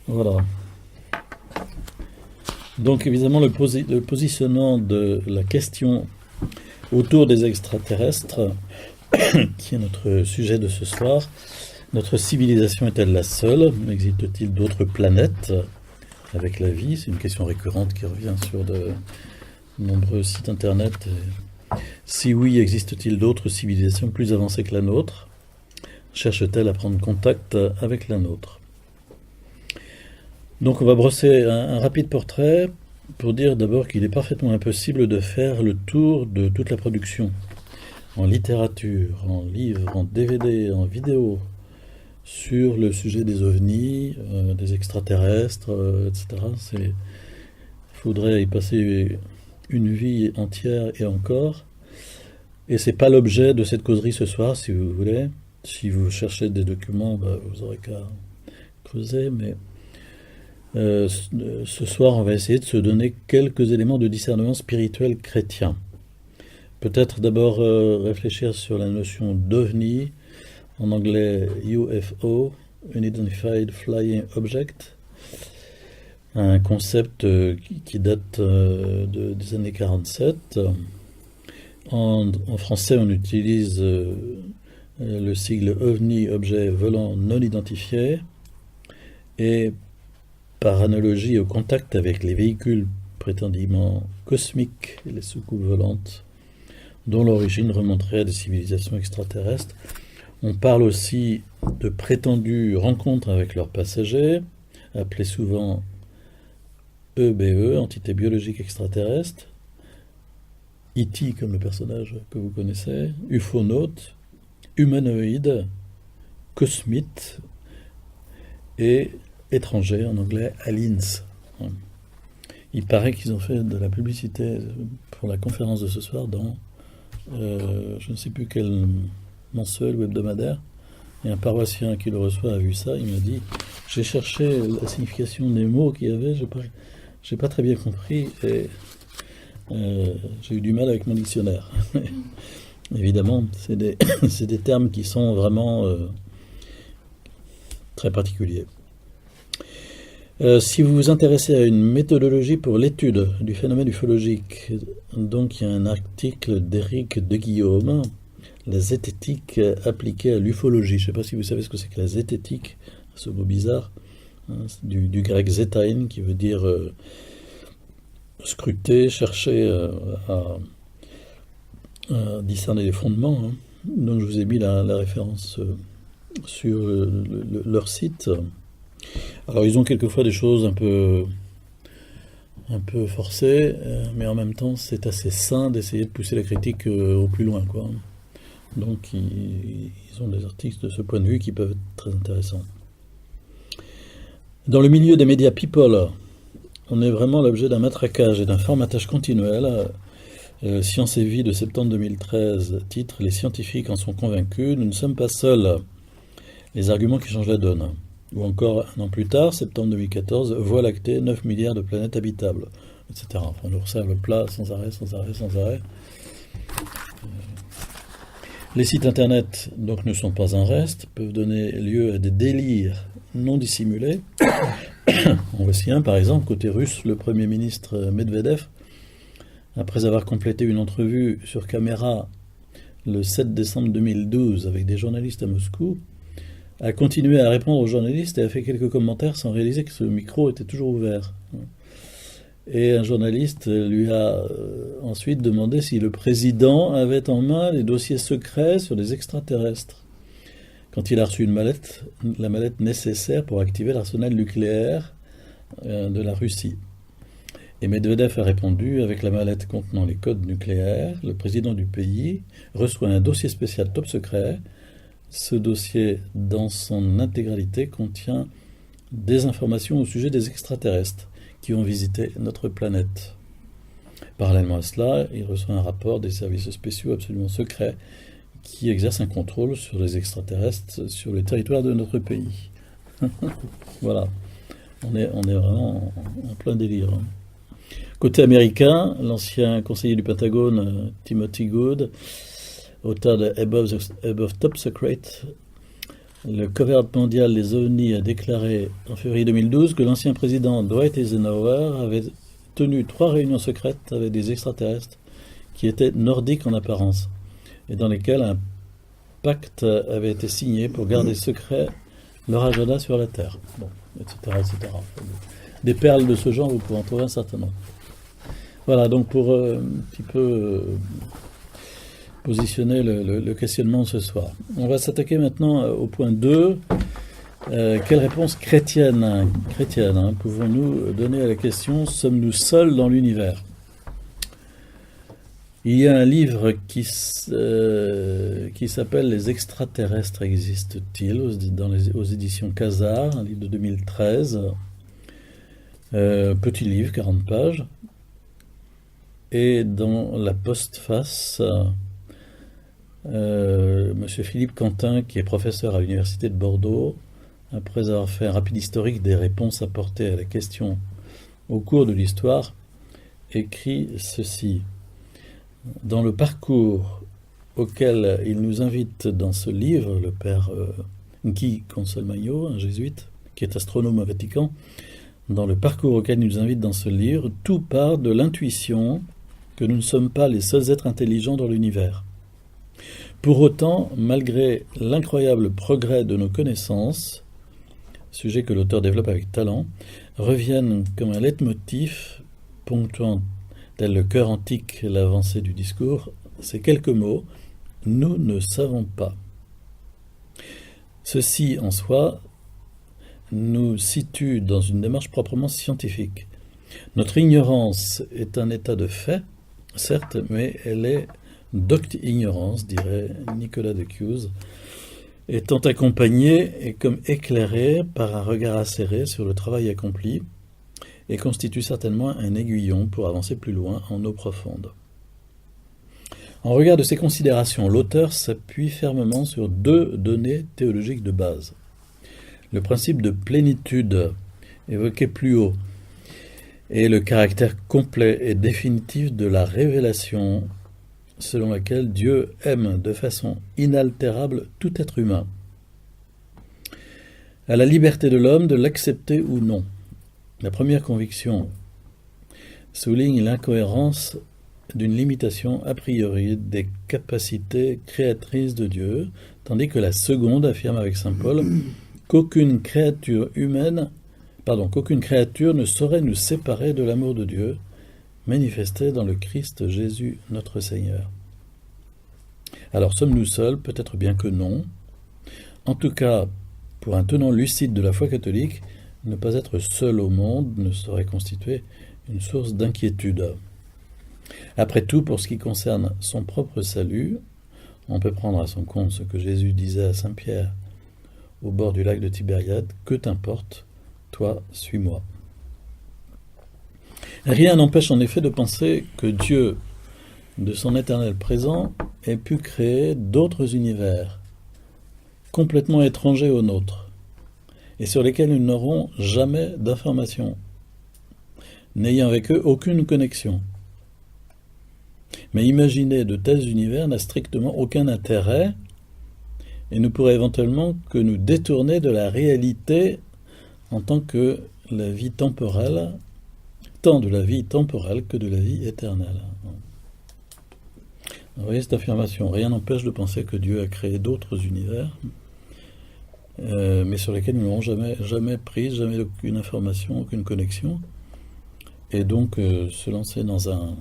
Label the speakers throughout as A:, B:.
A: Voilà. Donc évidemment, le positionnement de la question autour des extraterrestres, qui est notre sujet de ce soir. Notre civilisation est-elle la seule? Existe-t-il d'autres planètes avec la vie? C'est une question récurrente qui revient sur de nombreux sites internet. Si oui, existe-t-il d'autres civilisations plus avancées que la nôtre? Cherche-t-elle à prendre contact avec la nôtre? Donc on va brosser un rapide portrait pour dire d'abord qu'il est parfaitement impossible de faire le tour de toute la production en littérature, en livres, en DVD, en vidéo, sur le sujet des ovnis, des extraterrestres, etc. Il faudrait y passer une vie entière et encore. Et c'est pas l'objet de cette causerie ce soir, si vous voulez. Si vous cherchez des documents, vous aurez qu'à creuser, mais ce soir, on va essayer de se donner quelques éléments de discernement spirituel chrétien. Peut-être d'abord réfléchir sur la notion d'OVNI, en anglais UFO, Unidentified Flying Object, un concept qui date des années 47. En français, on utilise le sigle OVNI, objet volant non identifié, et par analogie au contact avec les véhicules prétendument cosmiques, les soucoupes volantes, dont l'origine remonterait à des civilisations extraterrestres. On parle aussi de prétendues rencontres avec leurs passagers, appelées souvent EBE, entités biologiques extraterrestres, E.T. comme le personnage que vous connaissez, ufonautes, humanoïdes, cosmites et étrangers, en anglais aliens. Il paraît qu'ils ont fait de la publicité pour la conférence de ce soir dans je ne sais plus quel mensuel ou hebdomadaire, et un paroissien qui le reçoit a vu ça, il m'a dit j'ai cherché la signification des mots qu'il y avait, j'ai pas très bien compris, et j'ai eu du mal avec mon dictionnaire. Évidemment, c'est des termes qui sont vraiment très particuliers. Si vous vous intéressez à une méthodologie pour l'étude du phénomène ufologique, donc il y a un article d'Éric de Guillaume, la zététique appliquée à l'ufologie. Je ne sais pas si vous savez ce que c'est que la zététique, ce mot bizarre, hein, du grec zétaïn, qui veut dire scruter, chercher à discerner les fondements. Hein. Donc je vous ai mis la référence sur leur site. Alors ils ont quelquefois des choses un peu forcées, mais en même temps c'est assez sain d'essayer de pousser la critique au plus loin, quoi. Donc ils ont des articles de ce point de vue qui peuvent être très intéressants. Dans le milieu des médias people, on est vraiment l'objet d'un matraquage et d'un formatage continuel. Science et Vie de septembre 2013 titre « Les scientifiques en sont convaincus, nous ne sommes pas seuls. Les arguments qui changent la donne ». Ou encore, un an plus tard, septembre 2014, Voie lactée, 9 milliards de planètes habitables, etc. Enfin, on nous resserre le plat sans arrêt. Les sites internet donc ne sont pas un reste, peuvent donner lieu à des délires non dissimulés. En voici un, par exemple, côté russe, le Premier ministre Medvedev, après avoir complété une entrevue sur caméra le 7 décembre 2012 avec des journalistes à Moscou, a continué à répondre aux journalistes et a fait quelques commentaires sans réaliser que ce micro était toujours ouvert. Et un journaliste lui a ensuite demandé si le président avait en main les dossiers secrets sur les extraterrestres. Quand il a reçu la mallette nécessaire pour activer l'arsenal nucléaire de la Russie. Et Medvedev a répondu, avec la mallette contenant les codes nucléaires, le président du pays reçoit un dossier spécial top secret. Ce dossier, dans son intégralité, contient des informations au sujet des extraterrestres qui ont visité notre planète. Parallèlement à cela, il reçoit un rapport des services spéciaux absolument secrets qui exercent un contrôle sur les extraterrestres sur le territoire de notre pays. Voilà, on est vraiment en plein délire. Côté américain, l'ancien conseiller du Pentagone, Timothy Good, auteur de Above Top Secret, Le Covert mondial des ovnis a déclaré en février 2012 que l'ancien président Dwight Eisenhower avait tenu 3 réunions secrètes avec des extraterrestres qui étaient nordiques en apparence et dans lesquelles un pacte avait été signé pour garder secret leur agenda sur la Terre, bon, etc., etc. Des perles de ce genre, vous pouvez en trouver un certain nombre. Voilà, donc pour un petit peu positionner le questionnement de ce soir. On va s'attaquer maintenant au point 2. Quelle réponse chrétienne pouvons-nous donner à la question « Sommes-nous seuls dans l'univers ?» Il y a un livre qui s'appelle « Les extraterrestres existent-ils » aux éditions Khazar, un livre de 2013. Petit livre, 40 pages. Et dans la postface, Monsieur Philippe Quentin, qui est professeur à l'Université de Bordeaux, après avoir fait un rapide historique des réponses apportées à la question au cours de l'histoire, écrit ceci. Dans le parcours auquel il nous invite dans ce livre, le père Guy Consolmagno, un jésuite, qui est astronome au Vatican, dans le parcours auquel il nous invite dans ce livre, tout part de l'intuition que nous ne sommes pas les seuls êtres intelligents dans l'univers. Pour autant, malgré l'incroyable progrès de nos connaissances, sujet que l'auteur développe avec talent, reviennent comme un leitmotiv ponctuant tel le chœur antique l'avancée du discours, ces quelques mots « nous ne savons pas ». Ceci en soi nous situe dans une démarche proprement scientifique. Notre ignorance est un état de fait, certes, mais elle est docte-ignorance, dirait Nicolas de Chius, étant accompagnée et comme éclairée par un regard acéré sur le travail accompli, et constitue certainement un aiguillon pour avancer plus loin en eau profonde. En regard de ces considérations, l'auteur s'appuie fermement sur 2 données théologiques de base. Le principe de plénitude, évoqué plus haut, et le caractère complet et définitif de la révélation, selon laquelle Dieu aime de façon inaltérable tout être humain, à la liberté de l'homme de l'accepter ou non. La première conviction souligne l'incohérence d'une limitation a priori des capacités créatrices de Dieu, tandis que la seconde affirme avec saint Paul qu'aucune créature ne saurait nous séparer de l'amour de Dieu, manifesté dans le Christ Jésus notre Seigneur. Alors sommes-nous seuls? Peut-être bien que non. En tout cas, pour un tenant lucide de la foi catholique, ne pas être seul au monde ne saurait constituer une source d'inquiétude. Après tout, pour ce qui concerne son propre salut, on peut prendre à son compte ce que Jésus disait à saint Pierre au bord du lac de Tibériade, « Que t'importe, toi, suis-moi ». Rien n'empêche en effet de penser que Dieu, de son éternel présent, ait pu créer d'autres univers, complètement étrangers aux nôtres, et sur lesquels nous n'aurons jamais d'informations, n'ayant avec eux aucune connexion. Mais imaginer de tels univers n'a strictement aucun intérêt et ne pourrait éventuellement que nous détourner de la réalité en tant que la vie temporelle, tant de la vie temporelle que de la vie éternelle. Vous voyez cette affirmation, rien n'empêche de penser que Dieu a créé d'autres univers, mais sur lesquels nous n'aurons jamais prise, jamais aucune information, aucune connexion. Et donc, se lancer dans un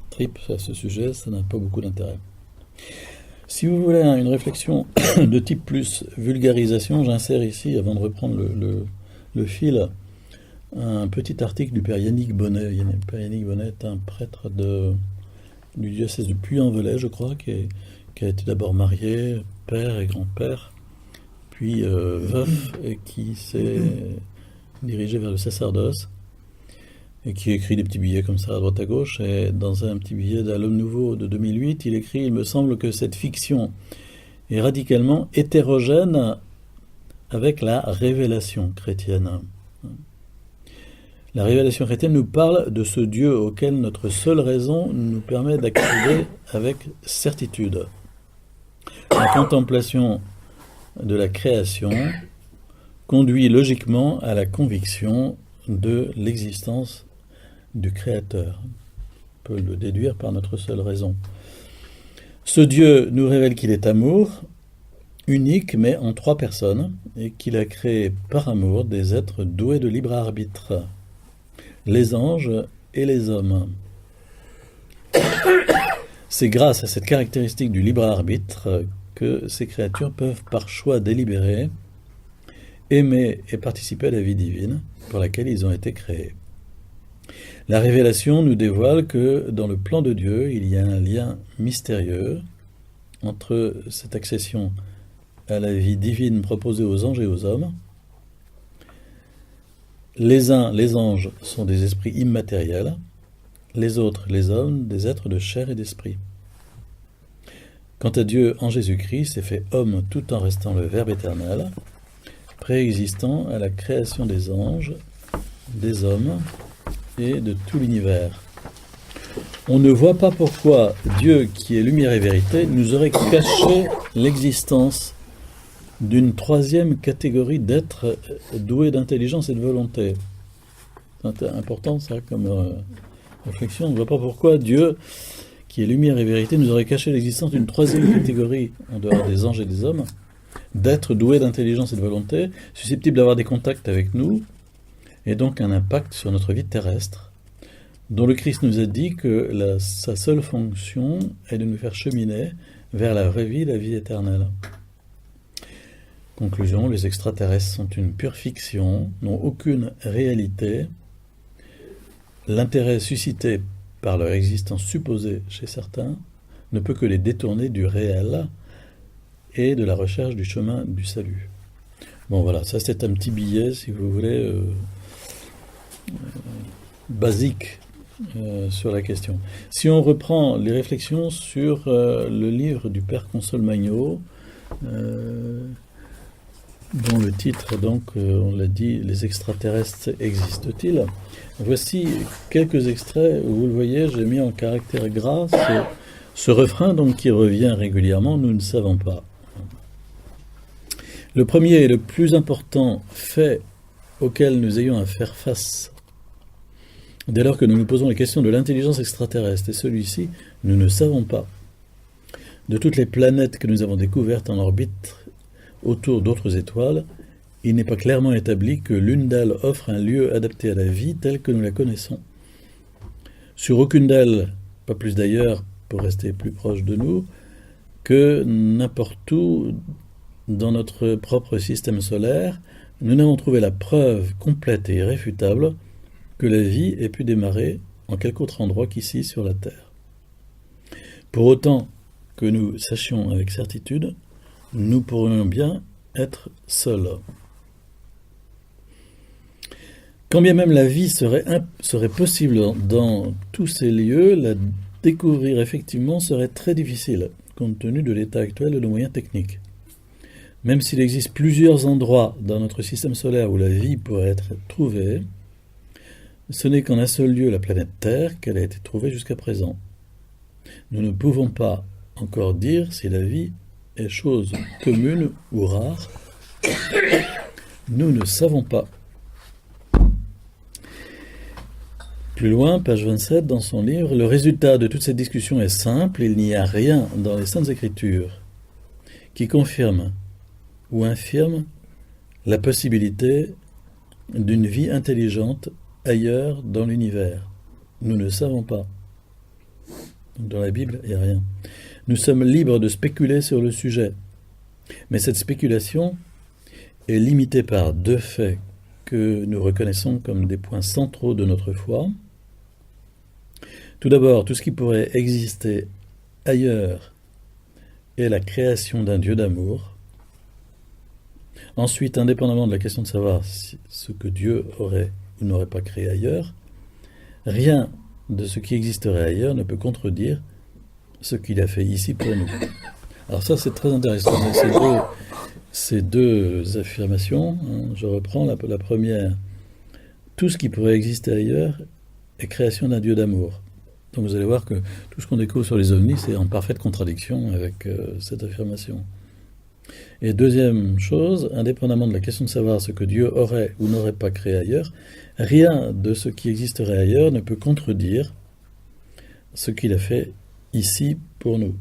A: trip à ce sujet, ça n'a pas beaucoup d'intérêt. Si vous voulez une réflexion de type plus vulgarisation, j'insère ici, avant de reprendre le fil, un petit article du père Yannick Bonnet. Le père Yannick Bonnet est un prêtre du diocèse de Puy-en-Velay, je crois, qui a été d'abord marié, père et grand-père, puis veuf, et qui s'est dirigé vers le sacerdoce, et qui écrit des petits billets comme ça à droite à gauche. Et dans un petit billet de l'Homme Nouveau de 2008, il écrit « Il me semble que cette fiction est radicalement hétérogène avec la révélation chrétienne. » La révélation chrétienne nous parle de ce Dieu auquel notre seule raison nous permet d'accéder avec certitude. La contemplation de la création conduit logiquement à la conviction de l'existence du Créateur. On peut le déduire par notre seule raison. Ce Dieu nous révèle qu'il est amour, unique mais en 3 personnes, et qu'il a créé par amour des êtres doués de libre arbitre, les anges et les hommes. C'est grâce à cette caractéristique du libre arbitre que ces créatures peuvent par choix délibéré aimer et participer à la vie divine pour laquelle ils ont été créés. La révélation nous dévoile que dans le plan de Dieu, il y a un lien mystérieux entre cette accession à la vie divine proposée aux anges et aux hommes. Les uns, les anges, sont des esprits immatériels, les autres, les hommes, des êtres de chair et d'esprit. Quant à Dieu, en Jésus-Christ, s'est fait homme tout en restant le Verbe éternel, préexistant à la création des anges, des hommes et de tout l'univers. On ne voit pas pourquoi Dieu, qui est lumière et vérité, nous aurait caché l'existence d'une 3e catégorie d'êtres doués d'intelligence et de volonté. C'est important ça comme réflexion. On ne voit pas pourquoi Dieu, qui est lumière et vérité, nous aurait caché l'existence d'une 3e catégorie, en dehors des anges et des hommes, d'êtres doués d'intelligence et de volonté, susceptibles d'avoir des contacts avec nous, et donc un impact sur notre vie terrestre, dont le Christ nous a dit que sa seule fonction est de nous faire cheminer vers la vraie vie, la vie éternelle. Conclusion, les extraterrestres sont une pure fiction, n'ont aucune réalité. L'intérêt suscité par leur existence supposée chez certains ne peut que les détourner du réel et de la recherche du chemin du salut. Bon voilà, ça c'est un petit billet, si vous voulez, basique sur la question. Si on reprend les réflexions sur le livre du Père Consolmagno, dont le titre, donc, on l'a dit, Les extraterrestres existent-ils? Voici quelques extraits où vous le voyez, j'ai mis en caractère gras ce refrain donc, qui revient régulièrement, nous ne savons pas. Le premier et le plus important fait auquel nous ayons à faire face dès lors que nous nous posons la question de l'intelligence extraterrestre, et celui-ci, nous ne savons pas. De toutes les planètes que nous avons découvertes en orbite autour d'autres étoiles, il n'est pas clairement établi que l'une d'elles offre un lieu adapté à la vie telle que nous la connaissons. Sur aucune d'elles, pas plus d'ailleurs pour rester plus proche de nous, que n'importe où dans notre propre système solaire, nous n'avons trouvé la preuve complète et irréfutable que la vie ait pu démarrer en quelque autre endroit qu'ici sur la Terre. Pour autant que nous sachions avec certitude, nous pourrions bien être seuls. Quand bien même la vie serait possible dans tous ces lieux, la découvrir effectivement serait très difficile, compte tenu de l'état actuel de nos moyens techniques. Même s'il existe plusieurs endroits dans notre système solaire où la vie pourrait être trouvée, ce n'est qu'en un seul lieu, la planète Terre, qu'elle a été trouvée jusqu'à présent. Nous ne pouvons pas encore dire si la vie est chose commune ou rare. Nous ne savons pas. Plus loin, page 27, dans son livre, le résultat de toute cette discussion est simple, il n'y a rien dans les Saintes Écritures qui confirme ou infirme la possibilité d'une vie intelligente ailleurs dans l'univers. Nous ne savons pas. Dans la Bible, il n'y a rien. Nous sommes libres de spéculer sur le sujet, mais cette spéculation est limitée par 2 faits que nous reconnaissons comme des points centraux de notre foi. Tout d'abord, tout ce qui pourrait exister ailleurs est la création d'un Dieu d'amour. Ensuite, indépendamment de la question de savoir ce que Dieu aurait ou n'aurait pas créé ailleurs, rien de ce qui existerait ailleurs ne peut contredire ce qu'il a fait ici pour nous. Alors ça, c'est très intéressant. Ces deux affirmations, je reprends la première. Tout ce qui pourrait exister ailleurs est création d'un Dieu d'amour. Donc vous allez voir que tout ce qu'on découvre sur les ovnis, c'est en parfaite contradiction avec cette affirmation. Et deuxième chose, indépendamment de la question de savoir ce que Dieu aurait ou n'aurait pas créé ailleurs, rien de ce qui existerait ailleurs ne peut contredire ce qu'il a fait ici pour nous.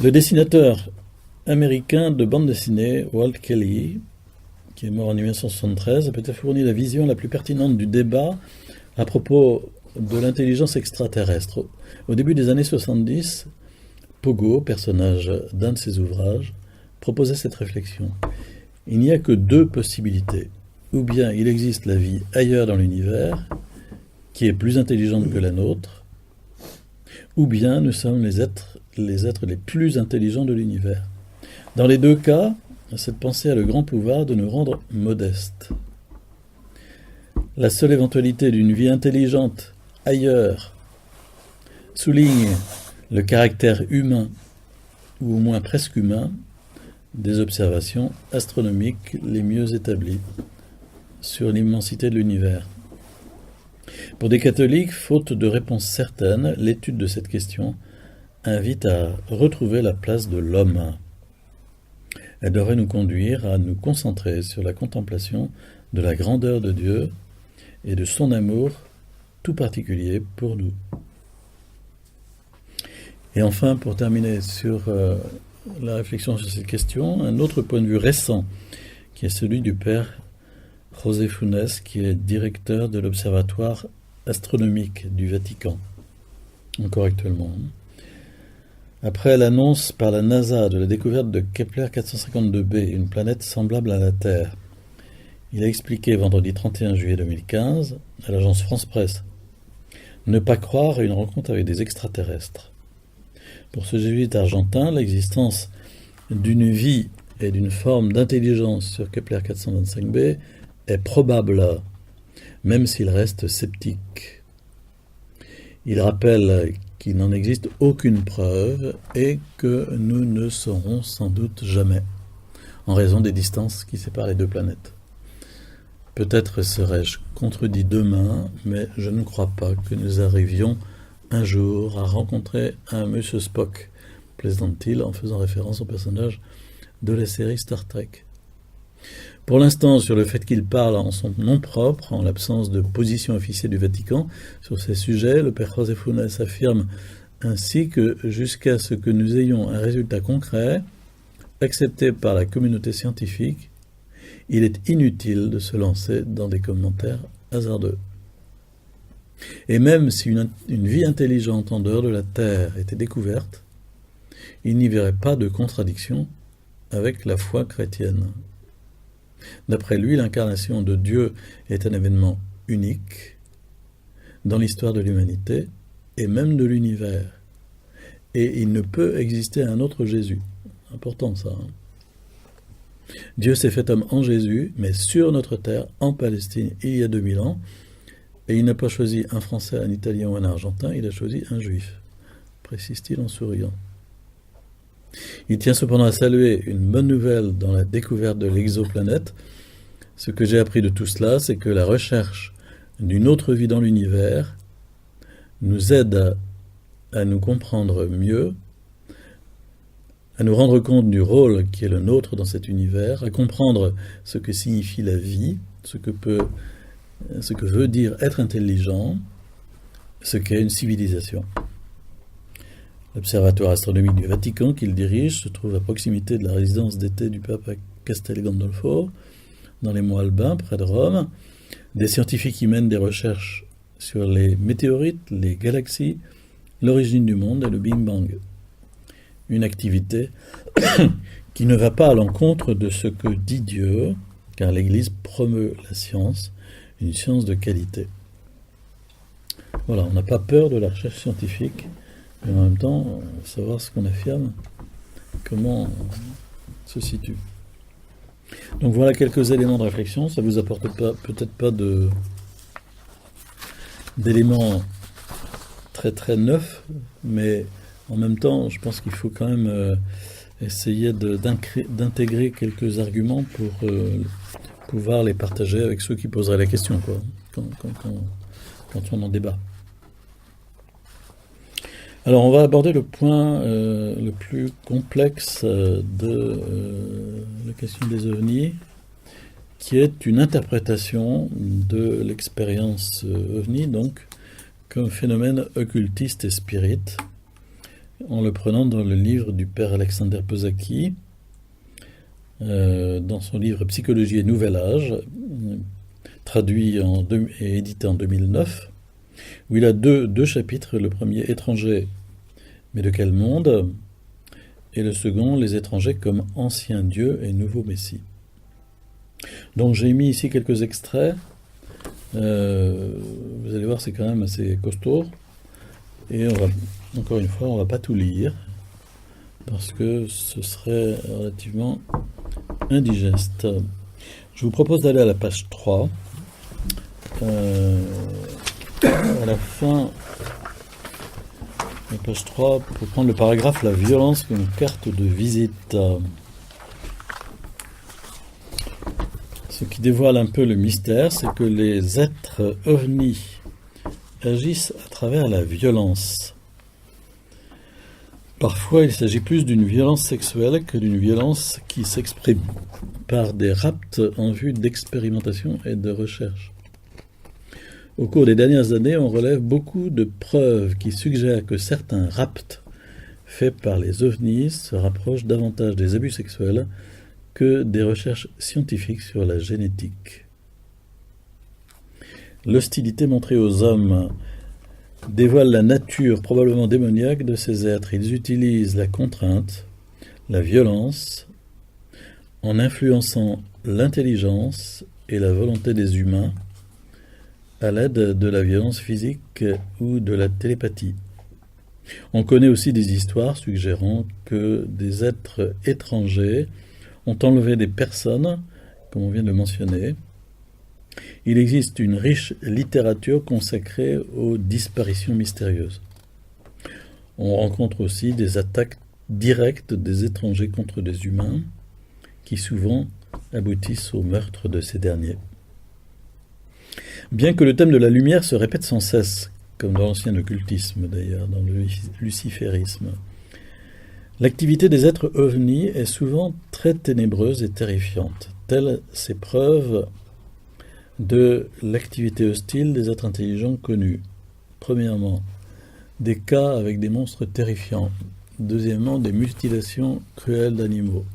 A: Le dessinateur américain de bande dessinée, Walt Kelly, qui est mort en 1973, a peut-être fourni la vision la plus pertinente du débat à propos de l'intelligence extraterrestre. Au début des années 70, Pogo, personnage d'un de ses ouvrages, proposait cette réflexion. Il n'y a que deux possibilités. Ou bien il existe la vie ailleurs dans l'univers, qui est plus intelligente que la nôtre, ou bien nous sommes les êtres les plus intelligents de l'univers. Dans les deux cas, cette pensée a le grand pouvoir de nous rendre modestes. La seule éventualité d'une vie intelligente ailleurs souligne le caractère humain, ou au moins presque humain, des observations astronomiques les mieux établies sur l'immensité de l'univers. Pour des catholiques, faute de réponse certaine, l'étude de cette question invite à retrouver la place de l'homme. Elle devrait nous conduire à nous concentrer sur la contemplation de la grandeur de Dieu et de son amour tout particulier pour nous. Et enfin, pour terminer sur la réflexion sur cette question, un autre point de vue récent, qui est celui du père José Funes, qui est directeur de l'Observatoire astronomique du Vatican, encore actuellement. Après l'annonce par la NASA de la découverte de Kepler 452b, une planète semblable à la Terre, il a expliqué vendredi 31 juillet 2015 à l'agence France Presse ne pas croire à une rencontre avec des extraterrestres. Pour ce jésuite argentin, l'existence d'une vie et d'une forme d'intelligence sur Kepler 425b est probable, même s'il reste sceptique. Il rappelle qu'il n'en existe aucune preuve et que nous ne saurons sans doute jamais, en raison des distances qui séparent les deux planètes. Peut-être serais-je contredit demain, mais je ne crois pas que nous arrivions un jour à rencontrer un Monsieur Spock, plaisante-t-il en faisant référence au personnage de la série Star Trek. Pour l'instant, sur le fait qu'il parle en son nom propre, en l'absence de position officielle du Vatican sur ces sujets, le père José Funes affirme ainsi que jusqu'à ce que nous ayons un résultat concret, accepté par la communauté scientifique, il est inutile de se lancer dans des commentaires hasardeux. Et même si une vie intelligente en dehors de la Terre était découverte, il n'y verrait pas de contradiction avec la foi chrétienne. D'après lui, l'incarnation de Dieu est un événement unique dans l'histoire de l'humanité et même de l'univers. Et il ne peut exister un autre Jésus. Important ça. Dieu s'est fait homme en Jésus, mais sur notre terre, en Palestine, il y a 2000 ans. Et il n'a pas choisi un Français, un Italien ou un Argentin, il a choisi un Juif, précise-t-il en souriant. Il tient cependant à saluer une bonne nouvelle dans la découverte de l'exoplanète. Ce que j'ai appris de tout cela, c'est que la recherche d'une autre vie dans l'univers nous aide à nous comprendre mieux, à nous rendre compte du rôle qui est le nôtre dans cet univers, à comprendre ce que signifie la vie, ce que veut dire être intelligent, ce qu'est une civilisation. L'Observatoire astronomique du Vatican qu'il dirige se trouve à proximité de la résidence d'été du pape à Castel Gandolfo, dans les Monts Albins, près de Rome. Des scientifiques y mènent des recherches sur les météorites, les galaxies, l'origine du monde et le Big Bang. Une activité qui ne va pas à l'encontre de ce que dit Dieu, car l'Église promeut la science, une science de qualité. Voilà, on n'a pas peur de la recherche scientifique, mais en même temps, savoir ce qu'on affirme, comment on se situe. Donc voilà quelques éléments de réflexion, ça vous apporte peut-être pas d'éléments très très neufs, mais en même temps, je pense qu'il faut quand même essayer d'intégrer quelques arguments pour pouvoir les partager avec ceux qui poseraient la question, quoi, quand on en débat. Alors, on va aborder le point le plus complexe de la question des ovnis, qui est une interprétation de l'expérience ovni, donc, comme phénomène occultiste et spirit, en le prenant dans le livre du père Alexander Pozaki, dans son livre Psychologie et Nouvel Âge, traduit et édité en 2009, où il a deux chapitres, le premier « Étrangers, mais de quel monde ?» et le second « Les étrangers comme anciens dieux et nouveaux messies ». Donc j'ai mis ici quelques extraits, vous allez voir c'est quand même assez costaud, et encore une fois on va pas tout lire, parce que ce serait relativement indigeste. Je vous propose d'aller à la page 3, à la fin, la page 3, pour prendre le paragraphe « La violence comme carte de visite ». Ce qui dévoile un peu le mystère, c'est que les êtres ovnis agissent à travers la violence. Parfois, il s'agit plus d'une violence sexuelle que d'une violence qui s'exprime par des rapts en vue d'expérimentation et de recherche. Au cours des dernières années, on relève beaucoup de preuves qui suggèrent que certains rapts faits par les ovnis se rapprochent davantage des abus sexuels que des recherches scientifiques sur la génétique. L'hostilité montrée aux hommes dévoile la nature probablement démoniaque de ces êtres. Ils utilisent la contrainte, la violence, en influençant l'intelligence et la volonté des humains à l'aide de la violence physique ou de la télépathie. On connaît aussi des histoires suggérant que des êtres étrangers ont enlevé des personnes, comme on vient de le mentionner. Il existe une riche littérature consacrée aux disparitions mystérieuses. On rencontre aussi des attaques directes des étrangers contre des humains, qui souvent aboutissent au meurtre de ces derniers. Bien que le thème de la lumière se répète sans cesse, comme dans l'ancien occultisme d'ailleurs, dans le luciférisme, l'activité des êtres ovnis est souvent très ténébreuse et terrifiante, telles ces preuves de l'activité hostile des êtres intelligents connus. Premièrement, des cas avec des monstres terrifiants. Deuxièmement, des mutilations cruelles d'animaux.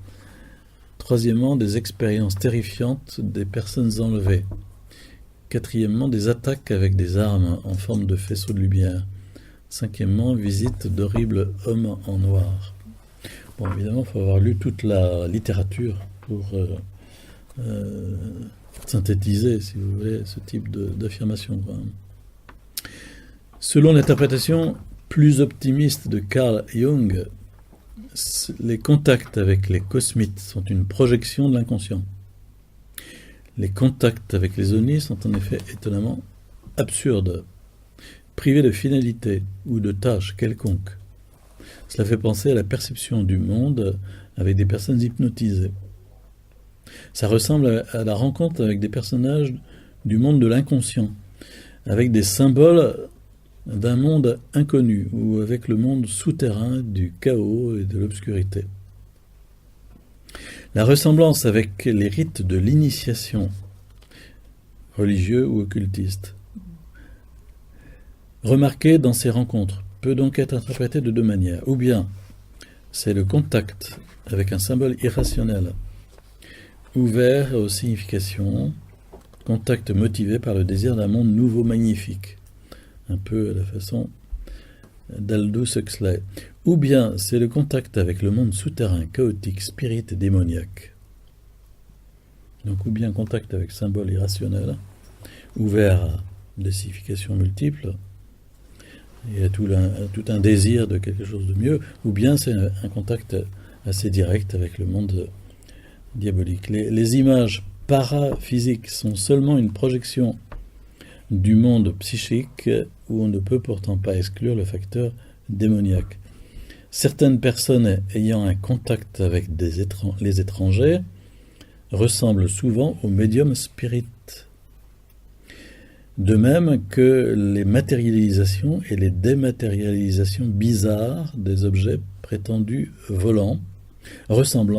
A: Troisièmement, des expériences terrifiantes des personnes enlevées. Quatrièmement, des attaques avec des armes en forme de faisceaux de lumière. Cinquièmement, visite d'horribles hommes en noir. Bon, évidemment, il faut avoir lu toute la littérature pour synthétiser, si vous voulez, ce type d'affirmation. Selon l'interprétation plus optimiste de Carl Jung, les contacts avec les cosmites sont une projection de l'inconscient. Les contacts avec les ovnis sont en effet étonnamment absurdes, privés de finalité ou de tâche quelconque. Cela fait penser à la perception du monde avec des personnes hypnotisées. Ça ressemble à la rencontre avec des personnages du monde de l'inconscient, avec des symboles d'un monde inconnu ou avec le monde souterrain du chaos et de l'obscurité. La ressemblance avec les rites de l'initiation, religieux ou occultistes, remarquée dans ces rencontres, peut donc être interprétée de deux manières. Ou bien, c'est le contact avec un symbole irrationnel, ouvert aux significations, contact motivé par le désir d'un monde nouveau magnifique, un peu à la façon d'Aldous Huxley. Ou bien c'est le contact avec le monde souterrain, chaotique, spirit et démoniaque. Donc ou bien contact avec symbole irrationnel, ouvert à des significations multiples, et à tout un désir de quelque chose de mieux, ou bien c'est un contact assez direct avec le monde diabolique. Les images paraphysiques sont seulement une projection du monde psychique où on ne peut pourtant pas exclure le facteur démoniaque. Certaines personnes ayant un contact avec les étrangers ressemblent souvent aux médiums spirites. De même que les matérialisations et les dématérialisations bizarres des objets prétendus volants ressemblent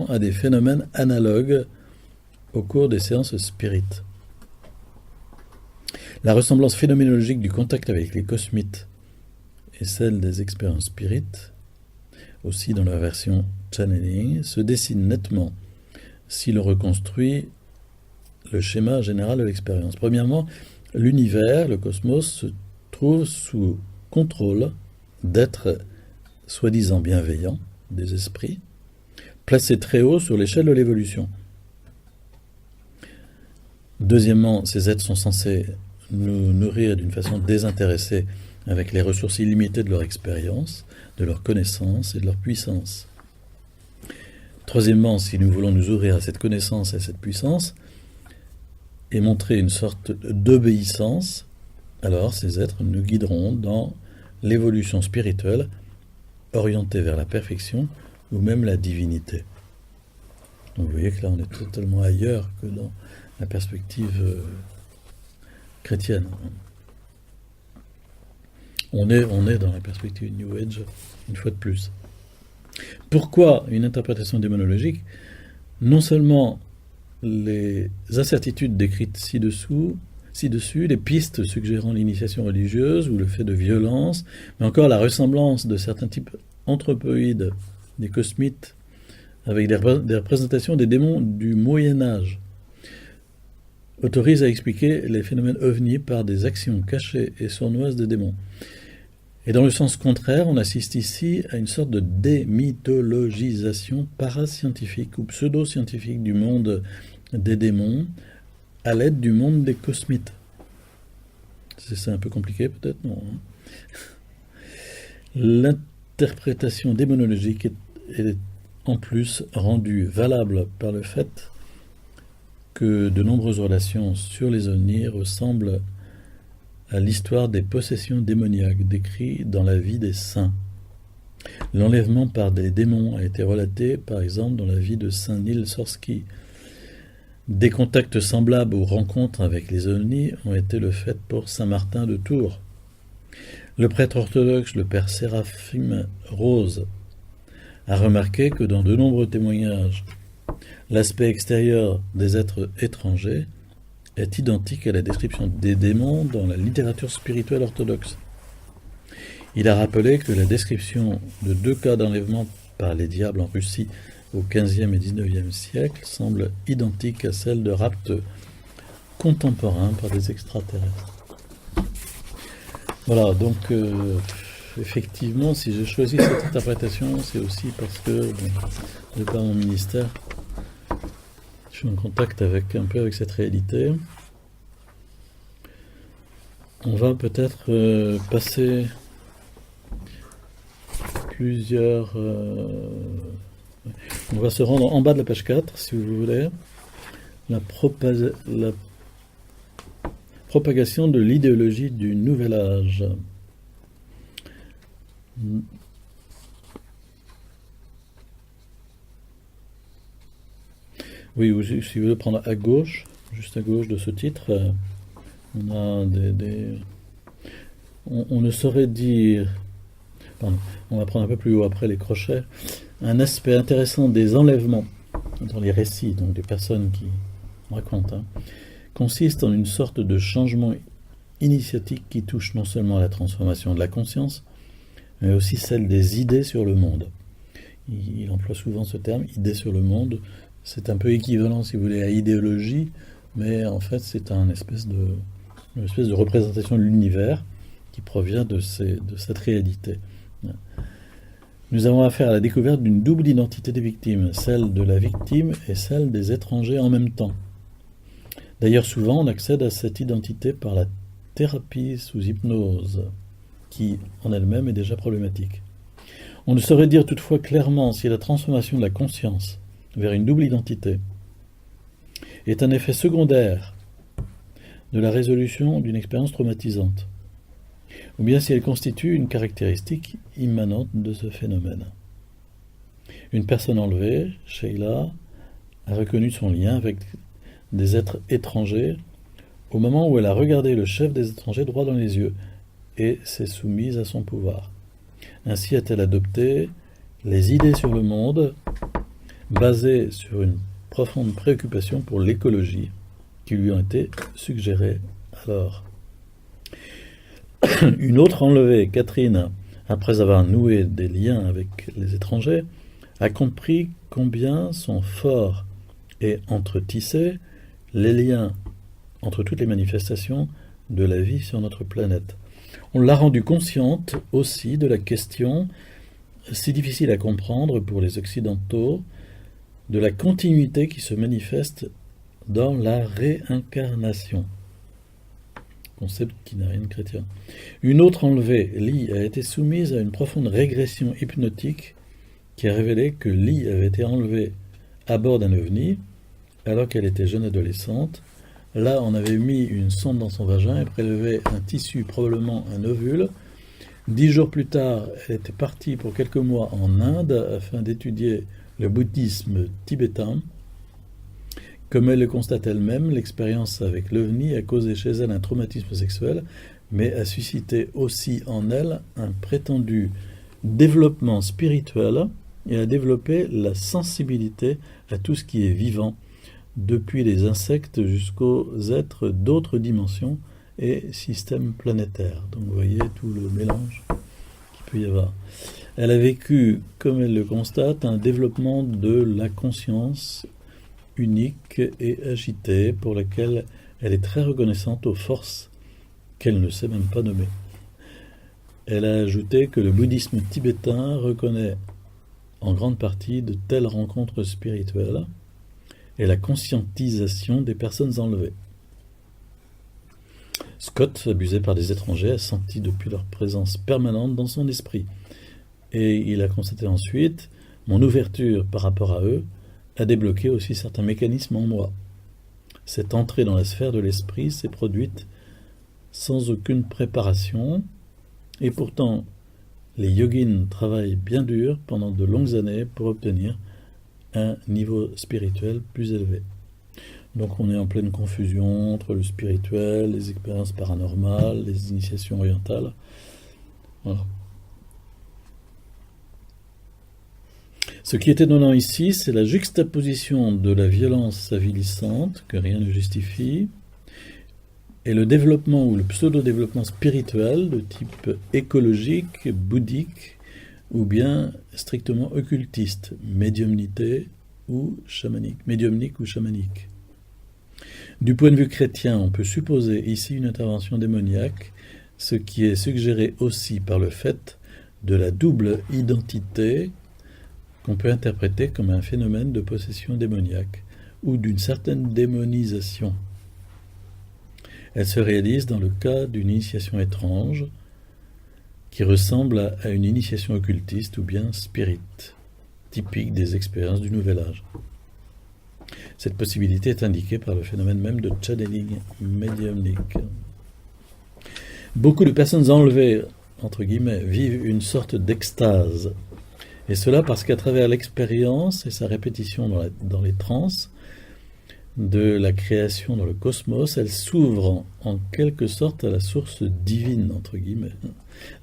A: à des phénomènes analogues au cours des séances spirites. La ressemblance phénoménologique du contact avec les cosmites et celle des expériences spirites, aussi dans la version channeling, se dessine nettement si l'on reconstruit le schéma général de l'expérience. Premièrement, l'univers, le cosmos, se trouve sous contrôle d'êtres soi-disant bienveillants, des esprits, placés très haut sur l'échelle de l'évolution. Deuxièmement, ces êtres sont censés nous nourrir d'une façon désintéressée avec les ressources illimitées de leur expérience, de leur connaissance et de leur puissance. Troisièmement, si nous voulons nous ouvrir à cette connaissance et à cette puissance, et montrer une sorte d'obéissance, alors ces êtres nous guideront dans l'évolution spirituelle orientée vers la perfection ou même la divinité. Donc vous voyez que là on est totalement ailleurs que dans la perspective chrétienne. On est dans la perspective New Age une fois de plus. Pourquoi une interprétation démonologique? Non seulement les incertitudes décrites ci-dessus, les pistes suggérant l'initiation religieuse ou le fait de violence, mais encore la ressemblance de certains types anthropoïdes, des cosmites, avec des représentations des démons du Moyen-Âge, autorisent à expliquer les phénomènes ovnis par des actions cachées et sournoises des démons. Et dans le sens contraire, on assiste ici à une sorte de démythologisation parascientifique ou pseudo-scientifique du monde des démons à l'aide du monde des cosmites. C'est un peu compliqué peut-être, non, hein? L'interprétation démonologique est en plus rendue valable par le fait que de nombreuses relations sur les ovnis ressemblent à l'histoire des possessions démoniaques décrites dans la vie des saints. L'enlèvement par des démons a été relaté, par exemple, dans la vie de saint Nil Sorsky. Des contacts semblables aux rencontres avec les ovnis ont été le fait pour saint Martin de Tours. Le prêtre orthodoxe, le père Séraphim Rose, a remarqué que dans de nombreux témoignages, l'aspect extérieur des êtres étrangers est identique à la description des démons dans la littérature spirituelle orthodoxe. Il a rappelé que la description de 2 cas d'enlèvement par les diables en Russie au XVe et XIXe siècle semble identique à celle de raptes contemporains par des extraterrestres. Voilà, donc effectivement, si j'ai choisi cette interprétation, c'est aussi parce que, de par mon ministère, je suis en contact avec cette réalité. On va peut-être passer plusieurs... on va se rendre en bas de la page 4, si vous voulez. La propagation de l'idéologie du Nouvel Âge. Oui, si vous voulez prendre à gauche, juste à gauche de ce titre, on a on ne saurait dire... Pardon, on va prendre un peu plus haut après les crochets. Un aspect intéressant des enlèvements dans les récits, donc des personnes qui racontent, consiste en une sorte de changement initiatique qui touche non seulement à la transformation de la conscience, mais aussi celle des idées sur le monde. Il emploie souvent ce terme, idées sur le monde. C'est un peu équivalent, si vous voulez, à idéologie, mais en fait c'est une espèce de représentation de l'univers qui provient de cette réalité. Nous avons affaire à la découverte d'une double identité des victimes, celle de la victime et celle des étrangers en même temps. D'ailleurs, souvent, on accède à cette identité par la thérapie sous hypnose, qui, en elle-même, est déjà problématique. On ne saurait dire toutefois clairement si la transformation de la conscience vers une double identité est un effet secondaire de la résolution d'une expérience traumatisante, ou bien si elle constitue une caractéristique immanente de ce phénomène. Une personne enlevée, Sheila, a reconnu son lien avec des êtres étrangers au moment où elle a regardé le chef des étrangers droit dans les yeux et s'est soumise à son pouvoir. Ainsi a-t-elle adopté les idées sur le monde basées sur une profonde préoccupation pour l'écologie qui lui ont été suggérées alors. Une autre enlevée, Catherine, après avoir noué des liens avec les étrangers, a compris combien sont forts et entretissés les liens entre toutes les manifestations de la vie sur notre planète. On l'a rendue consciente aussi de la question, si difficile à comprendre pour les Occidentaux, de la continuité qui se manifeste dans la réincarnation. Concept qui n'a rien de chrétien. Une autre enlevée, Li, a été soumise à une profonde régression hypnotique qui a révélé que Li avait été enlevée à bord d'un ovni alors qu'elle était jeune adolescente. Là, on avait mis une sonde dans son vagin et prélevé un tissu, probablement un ovule. 10 jours plus tard, elle était partie pour quelques mois en Inde afin d'étudier le bouddhisme tibétain. Comme elle le constate elle-même, l'expérience avec l'OVNI a causé chez elle un traumatisme sexuel, mais a suscité aussi en elle un prétendu développement spirituel et a développé la sensibilité à tout ce qui est vivant, depuis les insectes jusqu'aux êtres d'autres dimensions et systèmes planétaires. Donc vous voyez tout le mélange qu'il peut y avoir. Elle a vécu, comme elle le constate, un développement de la conscience unique et agitée pour laquelle elle est très reconnaissante aux forces qu'elle ne sait même pas nommer. Elle a ajouté que le bouddhisme tibétain reconnaît en grande partie de telles rencontres spirituelles et la conscientisation des personnes enlevées. Scott, abusé par des étrangers, a senti depuis leur présence permanente dans son esprit. Et il a constaté ensuite mon ouverture par rapport à eux a débloqué aussi certains mécanismes en moi. Cette entrée dans la sphère de l'esprit s'est produite sans aucune préparation, et pourtant les yogins travaillent bien dur pendant de longues années pour obtenir un niveau spirituel plus élevé. Donc on est en pleine confusion entre le spirituel, les expériences paranormales, les initiations orientales. Voilà. Ce qui est étonnant ici, c'est la juxtaposition de la violence avilissante, que rien ne justifie, et le développement ou le pseudo-développement spirituel de type écologique, bouddhique, ou bien strictement occultiste, médiumnique ou chamanique. Du point de vue chrétien, on peut supposer ici une intervention démoniaque, ce qui est suggéré aussi par le fait de la double identité qu'on peut interpréter comme un phénomène de possession démoniaque ou d'une certaine démonisation. Elle se réalise dans le cas d'une initiation étrange qui ressemble à une initiation occultiste ou bien spirit, typique des expériences du Nouvel Âge. Cette possibilité est indiquée par le phénomène même de channeling médiumnique. Beaucoup de personnes enlevées, entre guillemets, vivent une sorte d'extase. Et cela parce qu'à travers l'expérience et sa répétition dans les transes de la création dans le cosmos, elles s'ouvrent en quelque sorte à la source divine, entre guillemets.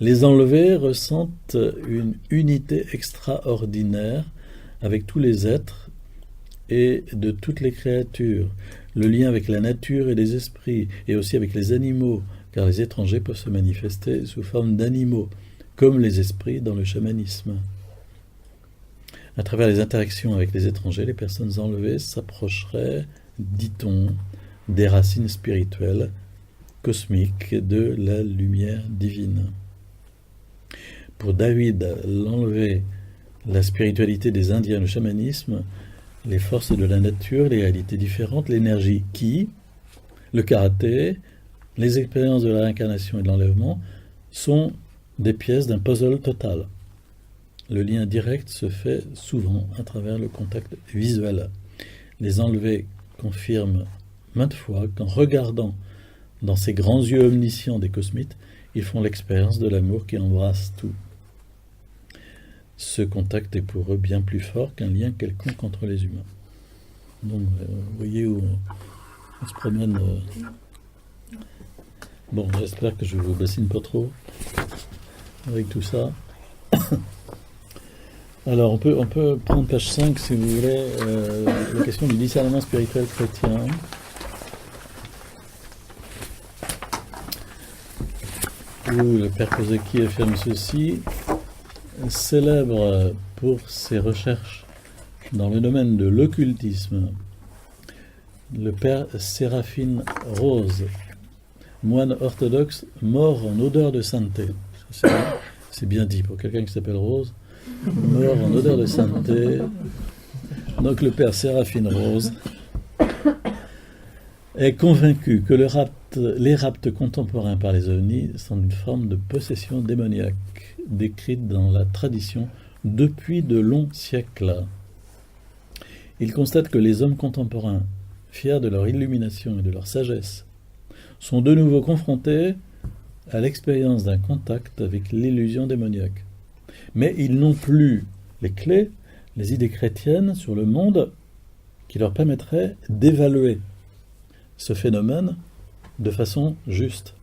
A: Les enlevés ressentent une unité extraordinaire avec tous les êtres et de toutes les créatures, le lien avec la nature et les esprits, et aussi avec les animaux, car les étrangers peuvent se manifester sous forme d'animaux, comme les esprits dans le chamanisme. À travers les interactions avec les étrangers, les personnes enlevées s'approcheraient, dit-on, des racines spirituelles, cosmiques, de la lumière divine. Pour David, l'enlevé, la spiritualité des Indiens, le chamanisme, les forces de la nature, les réalités différentes, l'énergie ki, le karaté, les expériences de la réincarnation et de l'enlèvement sont des pièces d'un puzzle total. Le lien direct se fait souvent à travers le contact visuel. Les enlevés confirment maintes fois qu'en regardant dans ces grands yeux omniscients des cosmites, ils font l'expérience de l'amour qui embrasse tout. Ce contact est pour eux bien plus fort qu'un lien quelconque entre les humains. Donc, vous voyez où on se promène Bon, j'espère que je vous bassine pas trop avec tout ça. Alors, on peut prendre page 5, si vous voulez, la question du discernement spirituel chrétien. Où le père Kozeki affirme ceci: célèbre pour ses recherches dans le domaine de l'occultisme, le père Séraphine Rose, moine orthodoxe mort en odeur de sainteté. C'est bien dit pour quelqu'un qui s'appelle Rose, mort en odeur de sainteté. Donc le père Séraphine Rose est convaincu que les raptes contemporains par les ovnis sont une forme de possession démoniaque, décrite dans la tradition depuis de longs siècles. Il constate que les hommes contemporains, fiers de leur illumination et de leur sagesse, sont de nouveau confrontés à l'expérience d'un contact avec l'illusion démoniaque. Mais ils n'ont plus les clés, les idées chrétiennes sur le monde qui leur permettraient d'évaluer ce phénomène de façon juste.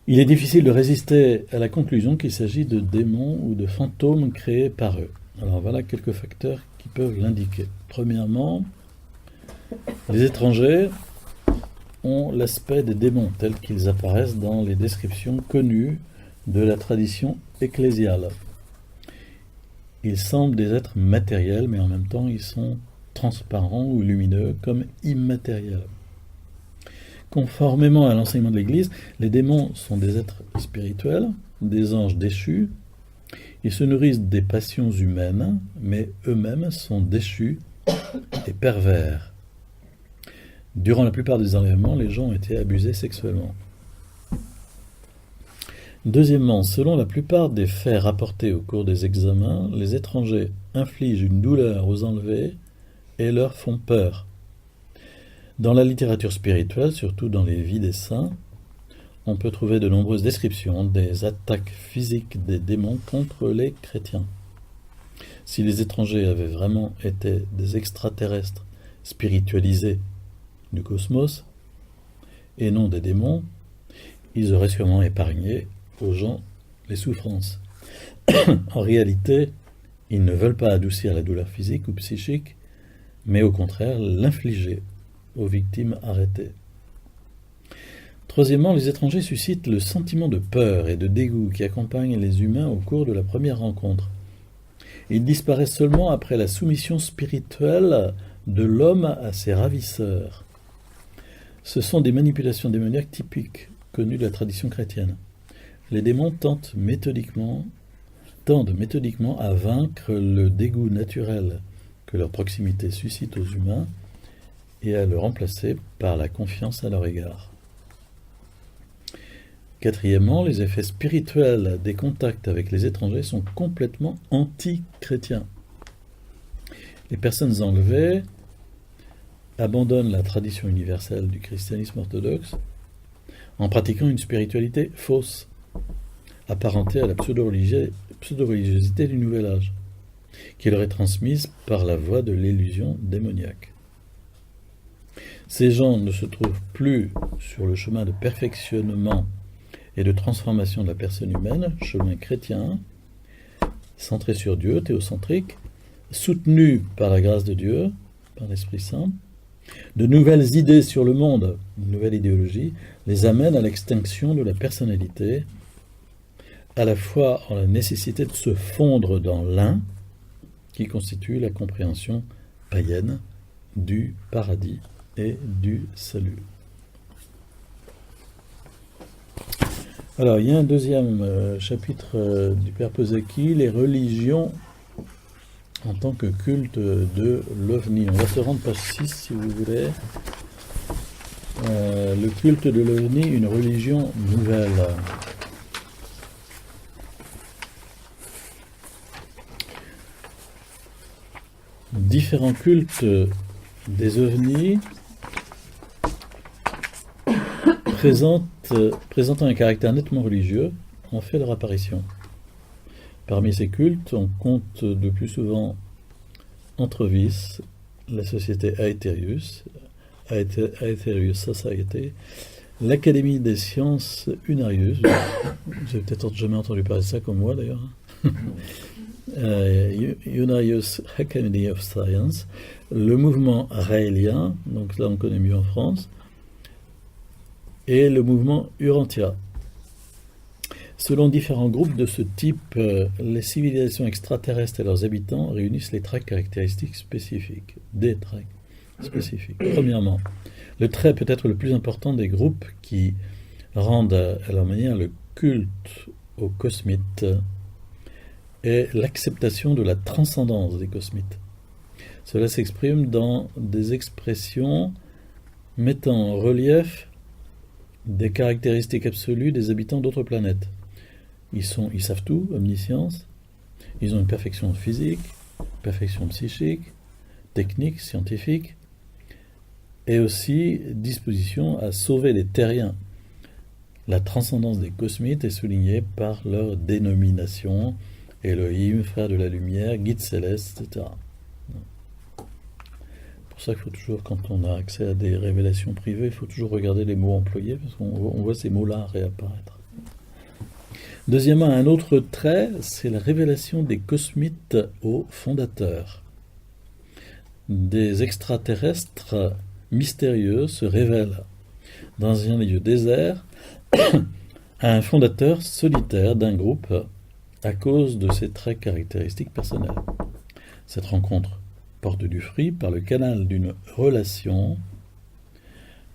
A: Il est difficile de résister à la conclusion qu'il s'agit de démons ou de fantômes créés par eux. Alors voilà quelques facteurs qui peuvent l'indiquer. Premièrement, les étrangers ont l'aspect des démons tels qu'ils apparaissent dans les descriptions connues de la tradition ecclésiale. Ils semblent des êtres matériels, mais en même temps ils sont transparents ou lumineux comme immatériels. Conformément à l'enseignement de l'Église, les démons sont des êtres spirituels, des anges déchus. Ils se nourrissent des passions humaines, mais eux-mêmes sont déchus et pervers. Durant la plupart des enlèvements, les gens ont été abusés sexuellement. Deuxièmement, selon la plupart des faits rapportés au cours des examens, les étrangers infligent une douleur aux enlevés et leur font peur. Dans la littérature spirituelle, surtout dans les vies des saints, on peut trouver de nombreuses descriptions des attaques physiques des démons contre les chrétiens. Si les étrangers avaient vraiment été des extraterrestres spiritualisés du cosmos et non des démons, ils auraient sûrement épargné aux gens les souffrances. En réalité, ils ne veulent pas adoucir la douleur physique ou psychique, mais au contraire l'infliger aux victimes arrêtées. Troisièmement, les étrangers suscitent le sentiment de peur et de dégoût qui accompagne les humains au cours de la première rencontre. Ils disparaissent seulement après la soumission spirituelle de l'homme à ses ravisseurs. Ce sont des manipulations démoniaques typiques, connues de la tradition chrétienne. Les démons tendent méthodiquement à vaincre le dégoût naturel que leur proximité suscite aux humains et à le remplacer par la confiance à leur égard. Quatrièmement, les effets spirituels des contacts avec les étrangers sont complètement anti-chrétiens. Les personnes enlevées abandonnent la tradition universelle du christianisme orthodoxe en pratiquant une spiritualité fausse, apparentée à la pseudo-religiosité du Nouvel Âge, qui leur est transmise par la voie de l'illusion démoniaque. Ces gens ne se trouvent plus sur le chemin de perfectionnement et de transformation de la personne humaine, chemin chrétien, centré sur Dieu, théocentrique, soutenu par la grâce de Dieu, par l'Esprit Saint. De nouvelles idées sur le monde, une nouvelle idéologie, les amènent à l'extinction de la personnalité, à la fois en la nécessité de se fondre dans l'un, qui constitue la compréhension païenne du paradis et du salut. Alors, il y a un deuxième chapitre du Père Kozeki, les religions en tant que culte de l'OVNI. On va se rendre page 6 si vous voulez. Le culte de l'OVNI, une religion nouvelle. Différents cultes des ovnis présentant un caractère nettement religieux ont fait leur apparition. Parmi ces cultes, on compte le plus souvent Entrevis, la société Aetherius, Aetherius Society, l'Académie des sciences Unarius. Vous avez peut-être jamais entendu parler de ça comme moi d'ailleurs. Unarius Academy of Science, le mouvement raélien, donc là on connaît mieux en France, et le mouvement Urantia. Selon différents groupes de ce type, les civilisations extraterrestres et leurs habitants réunissent les traits caractéristiques spécifiques. Des traits spécifiques. Premièrement, le trait peut-être le plus important des groupes qui rendent à leur manière le culte aux cosmites est l'acceptation de la transcendance des cosmites. Cela s'exprime dans des expressions mettant en relief des caractéristiques absolues des habitants d'autres planètes. Ils savent tout, omniscience, ils ont une perfection physique, perfection psychique, technique, scientifique, et aussi disposition à sauver les terriens. La transcendance des cosmites est soulignée par leur dénomination, Elohim, frère de la lumière, guide céleste, etc. C'est pour ça qu'il faut toujours, quand on a accès à des révélations privées, il faut toujours regarder les mots employés, parce qu'on voit ces mots-là réapparaître. Deuxièmement, un autre trait, c'est la révélation des cosmites aux fondateurs. Des extraterrestres mystérieux se révèlent dans un lieu désert à un fondateur solitaire d'un groupe à cause de ses traits caractéristiques personnels. Cette rencontre porte du fruit par le canal d'une relation,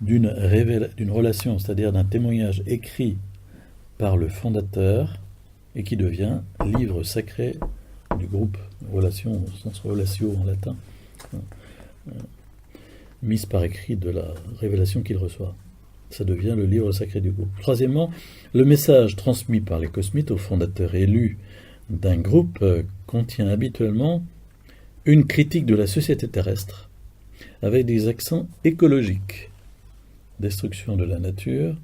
A: c'est-à-dire d'un témoignage écrit par le fondateur et qui devient livre sacré du groupe, relation au sens relatio en latin, mise par écrit de la révélation qu'il reçoit. Ça devient le livre sacré du groupe. Troisièmement, le message transmis par les cosmites au fondateur élu d'un groupe contient habituellement une critique de la société terrestre avec des accents écologiques, destruction de la nature,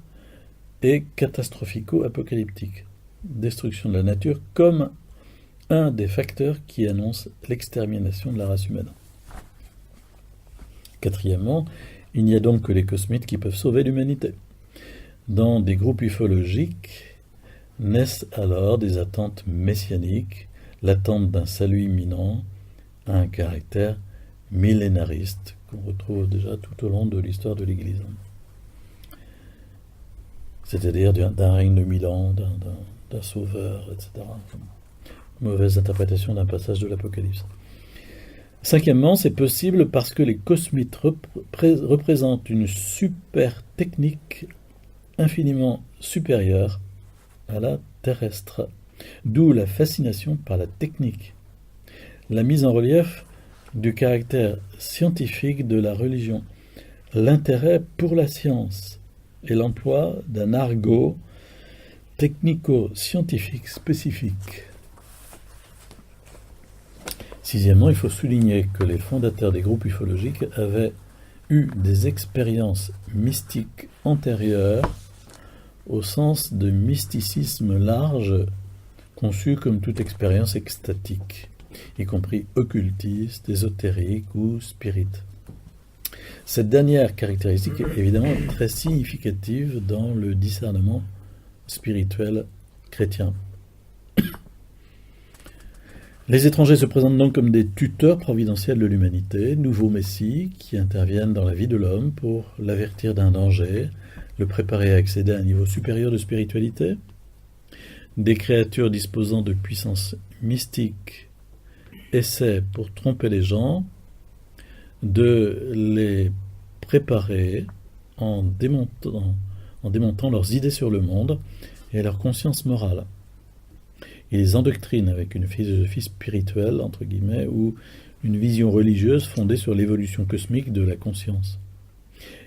A: et catastrophico-apocalyptique. Destruction de la nature comme un des facteurs qui annonce l'extermination de la race humaine. Quatrièmement, il n'y a donc que les cosmites qui peuvent sauver l'humanité. Dans des groupes ufologiques naissent alors des attentes messianiques, l'attente d'un salut imminent à un caractère millénariste qu'on retrouve déjà tout au long de l'histoire de l'Église. C'est-à-dire d'un règne de 1000 ans, d'un sauveur, etc. Mauvaise interprétation d'un passage de l'Apocalypse. Cinquièmement, c'est possible parce que les cosmites représentent une super technique infiniment supérieure à la terrestre, d'où la fascination par la technique, la mise en relief du caractère scientifique de la religion, l'intérêt pour la science, et l'emploi d'un argot technico-scientifique spécifique. Sixièmement, il faut souligner que les fondateurs des groupes ufologiques avaient eu des expériences mystiques antérieures au sens de mysticisme large, conçu comme toute expérience extatique, y compris occultiste, ésotérique ou spirite. Cette dernière caractéristique est évidemment très significative dans le discernement spirituel chrétien. Les étrangers se présentent donc comme des tuteurs providentiels de l'humanité, nouveaux messies qui interviennent dans la vie de l'homme pour l'avertir d'un danger, le préparer à accéder à un niveau supérieur de spiritualité. Des créatures disposant de puissances mystiques essaient, pour tromper les gens, de les préparer en démontant leurs idées sur le monde et leur conscience morale. Ils les endoctrinent avec une philosophie spirituelle, entre guillemets, ou une vision religieuse fondée sur l'évolution cosmique de la conscience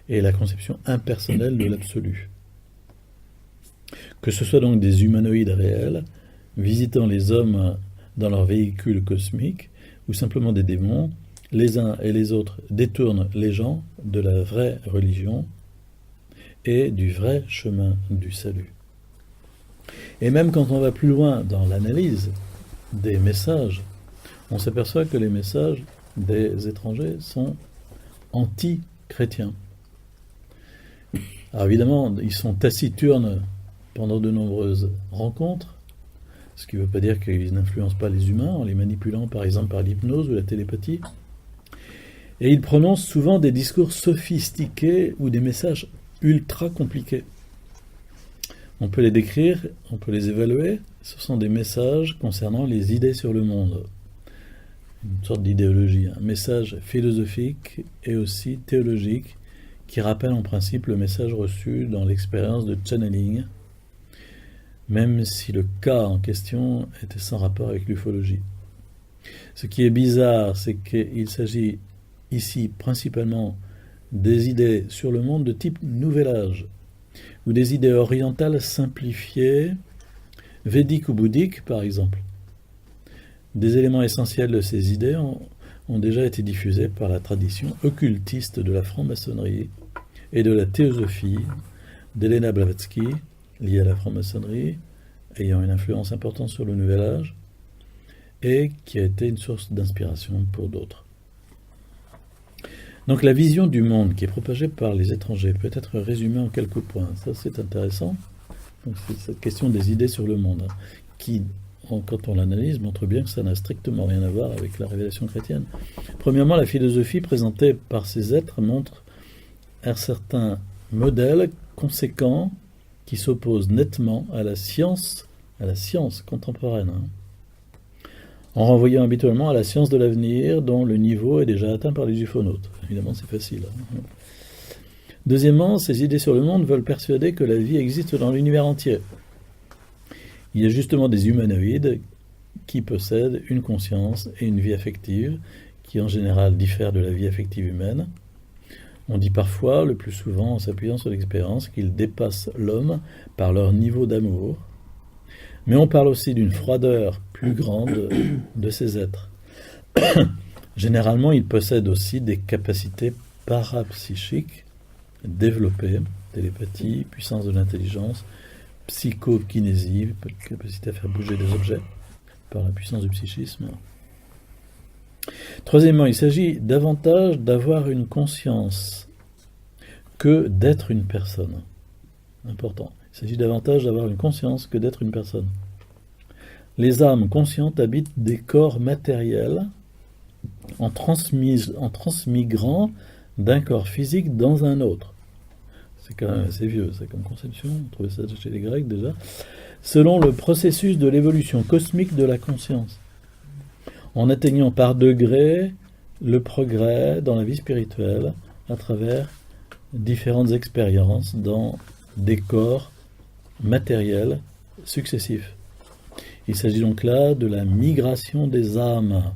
A: et la conception impersonnelle de l'absolu. Que ce soit donc des humanoïdes réels, visitant les hommes dans leur véhicule cosmique, ou simplement des démons, les uns et les autres détournent les gens de la vraie religion et du vrai chemin du salut. Et même quand on va plus loin dans l'analyse des messages, on s'aperçoit que les messages des étrangers sont anti-chrétiens. Alors évidemment, ils sont taciturnes pendant de nombreuses rencontres, ce qui ne veut pas dire qu'ils n'influencent pas les humains en les manipulant par exemple par l'hypnose ou la télépathie. Et ils prononcent souvent des discours sophistiqués ou des messages ultra compliqués. On peut les décrire, on peut les évaluer. Ce sont des messages concernant les idées sur le monde. Une sorte d'idéologie, un message philosophique et aussi théologique qui rappelle en principe le message reçu dans l'expérience de channeling, même si le cas en question était sans rapport avec l'ufologie. Ce qui est bizarre, c'est qu'il s'agit ici principalement des idées sur le monde de type Nouvel Âge, ou des idées orientales simplifiées, védiques ou bouddhiques par exemple. Des éléments essentiels de ces idées ont déjà été diffusés par la tradition occultiste de la franc-maçonnerie et de la théosophie d'Helena Blavatsky, liée à la franc-maçonnerie, ayant une influence importante sur le Nouvel Âge, et qui a été une source d'inspiration pour d'autres. Donc la vision du monde qui est propagée par les étrangers peut être résumée en quelques points. Ça, c'est intéressant. Donc, c'est cette question des idées sur le monde, qui, quand on l'analyse, montre bien que ça n'a strictement rien à voir avec la révélation chrétienne. Premièrement, la philosophie présentée par ces êtres montre un certain modèle conséquent qui s'oppose nettement à la science contemporaine, en renvoyant habituellement à la science de l'avenir dont le niveau est déjà atteint par les ufonautes. Évidemment, c'est facile. Deuxièmement, ces idées sur le monde veulent persuader que la vie existe dans l'univers entier. Il y a justement des humanoïdes qui possèdent une conscience et une vie affective qui en général diffèrent de la vie affective humaine. On dit parfois, le plus souvent en s'appuyant sur l'expérience, qu'ils dépassent l'homme par leur niveau d'amour. Mais on parle aussi d'une froideur plus grande de ces êtres. Généralement, ils possèdent aussi des capacités parapsychiques développées, télépathie, puissance de l'intelligence, psychokinésie, capacité à faire bouger des objets par la puissance du psychisme. Troisièmement, il s'agit davantage d'avoir une conscience que d'être une personne. Important. Il s'agit davantage d'avoir une conscience que d'être une personne. Les âmes conscientes habitent des corps matériels en transmigrant d'un corps physique dans un autre. C'est quand même assez vieux, ça, comme conception. On trouvait ça chez les Grecs déjà. Selon le processus de l'évolution cosmique de la conscience, en atteignant par degrés le progrès dans la vie spirituelle à travers différentes expériences dans des corps matériels successifs. Il s'agit donc là de la migration des âmes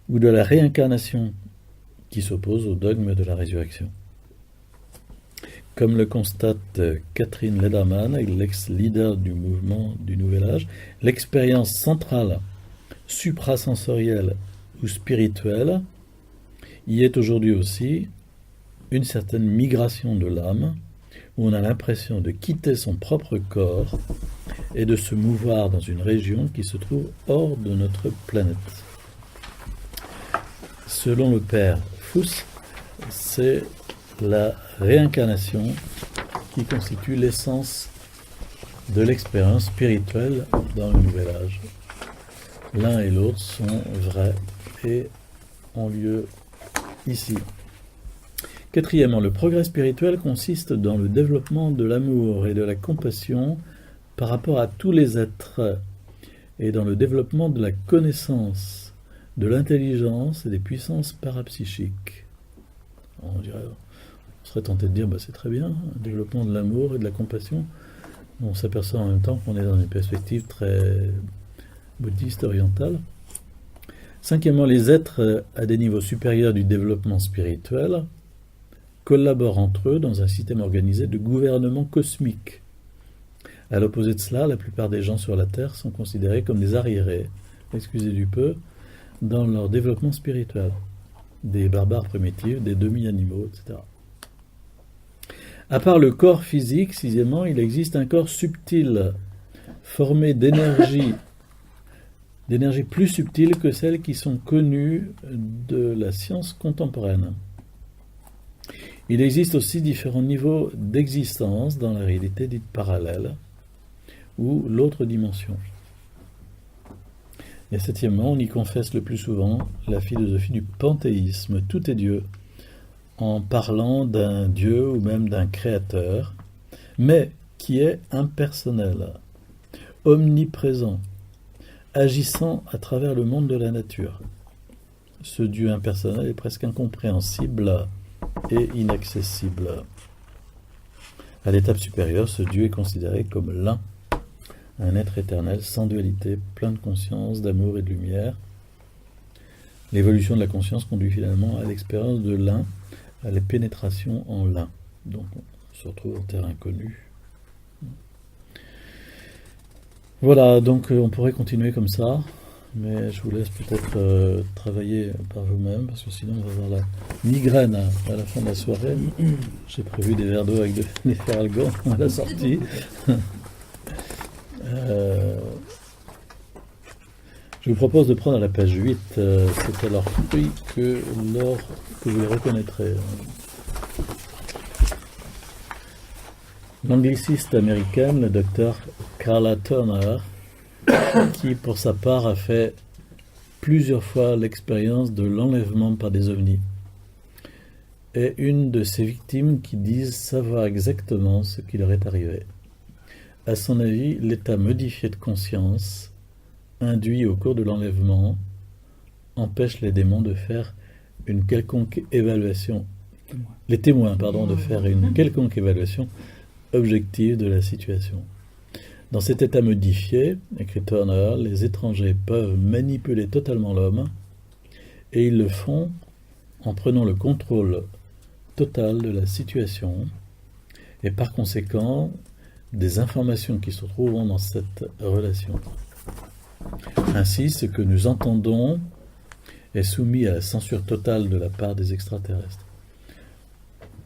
A: ou de la réincarnation qui s'oppose au dogme de la résurrection. Comme le constate Catherine Lederman, l'ex-leader du mouvement du Nouvel Âge, l'expérience centrale, suprasensorielle ou spirituelle, y est aujourd'hui aussi une certaine migration de l'âme, où on a l'impression de quitter son propre corps et de se mouvoir dans une région qui se trouve hors de notre planète. Selon le père Fuss, c'est la réincarnation qui constitue l'essence de l'expérience spirituelle dans le Nouvel Âge. L'un et l'autre sont vrais et ont lieu ici. Quatrièmement, le progrès spirituel consiste dans le développement de l'amour et de la compassion par rapport à tous les êtres et dans le développement de la connaissance, de l'intelligence et des puissances parapsychiques. On serait tenté de dire, c'est très bien, le développement de l'amour et de la compassion. On s'aperçoit en même temps qu'on est dans une perspective très bouddhiste orientale. Cinquièmement, les êtres à des niveaux supérieurs du développement spirituel collaborent entre eux dans un système organisé de gouvernement cosmique. À l'opposé de cela, la plupart des gens sur la Terre sont considérés comme des arriérés, excusez du peu, dans leur développement spirituel. Des barbares primitifs, des demi-animaux, etc. À part le corps physique, sixièmement, il existe un corps subtil, formé d'énergie plus subtiles que celles qui sont connues de la science contemporaine. Il existe aussi différents niveaux d'existence dans la réalité dite parallèle, ou l'autre dimension. Et septièmement, on y confesse le plus souvent la philosophie du panthéisme, tout est Dieu, en parlant d'un Dieu ou même d'un créateur, mais qui est impersonnel, omniprésent, agissant à travers le monde de la nature. Ce Dieu impersonnel est presque incompréhensible et inaccessible. À l'étape supérieure, ce Dieu est considéré comme l'un, un être éternel, sans dualité, plein de conscience, d'amour et de lumière. L'évolution de la conscience conduit finalement à l'expérience de l'un, à la pénétration en l'un. Donc on se retrouve en terre inconnue. Voilà, donc on pourrait continuer comme ça, mais je vous laisse peut-être travailler par vous-même, parce que sinon on va avoir la migraine à la fin de la soirée. J'ai prévu des verres d'eau avec des feralgans à la sortie. Je vous propose de prendre à la page 8, c'est à leur fruit que vous les reconnaîtrez. L'angliciste américaine, le docteur Carla Turner, qui pour sa part a fait plusieurs fois l'expérience de l'enlèvement par des ovnis, est une de ces victimes qui disent savoir exactement ce qui leur est arrivé. À son avis, l'état modifié de conscience, induit au cours de l'enlèvement, empêche les démons de faire une quelconque évaluation, les témoins, de faire une quelconque évaluation objective de la situation. Dans cet état modifié, écrit Turner, les étrangers peuvent manipuler totalement l'homme, et ils le font en prenant le contrôle total de la situation, et par conséquent des informations qui se trouvent dans cette relation. Ainsi, ce que nous entendons est soumis à la censure totale de la part des extraterrestres.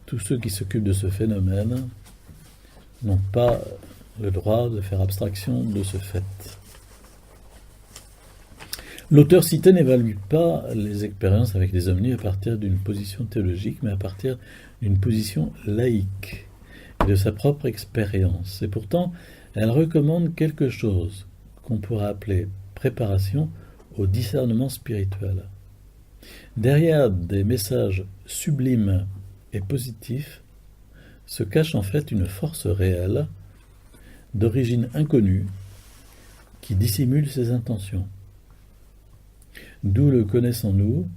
A: Tous ceux qui s'occupent de ce phénomène n'ont pas le droit de faire abstraction de ce fait. L'auteur cité n'évalue pas les expériences avec les ovnis à partir d'une position théologique, mais à partir d'une position laïque et de sa propre expérience. Et pourtant, elle recommande quelque chose qu'on pourrait appeler préparation au discernement spirituel. Derrière des messages sublimes et positifs se cache en fait une force réelle, d'origine inconnue, qui dissimule ses intentions. D'où le connaissons-nous,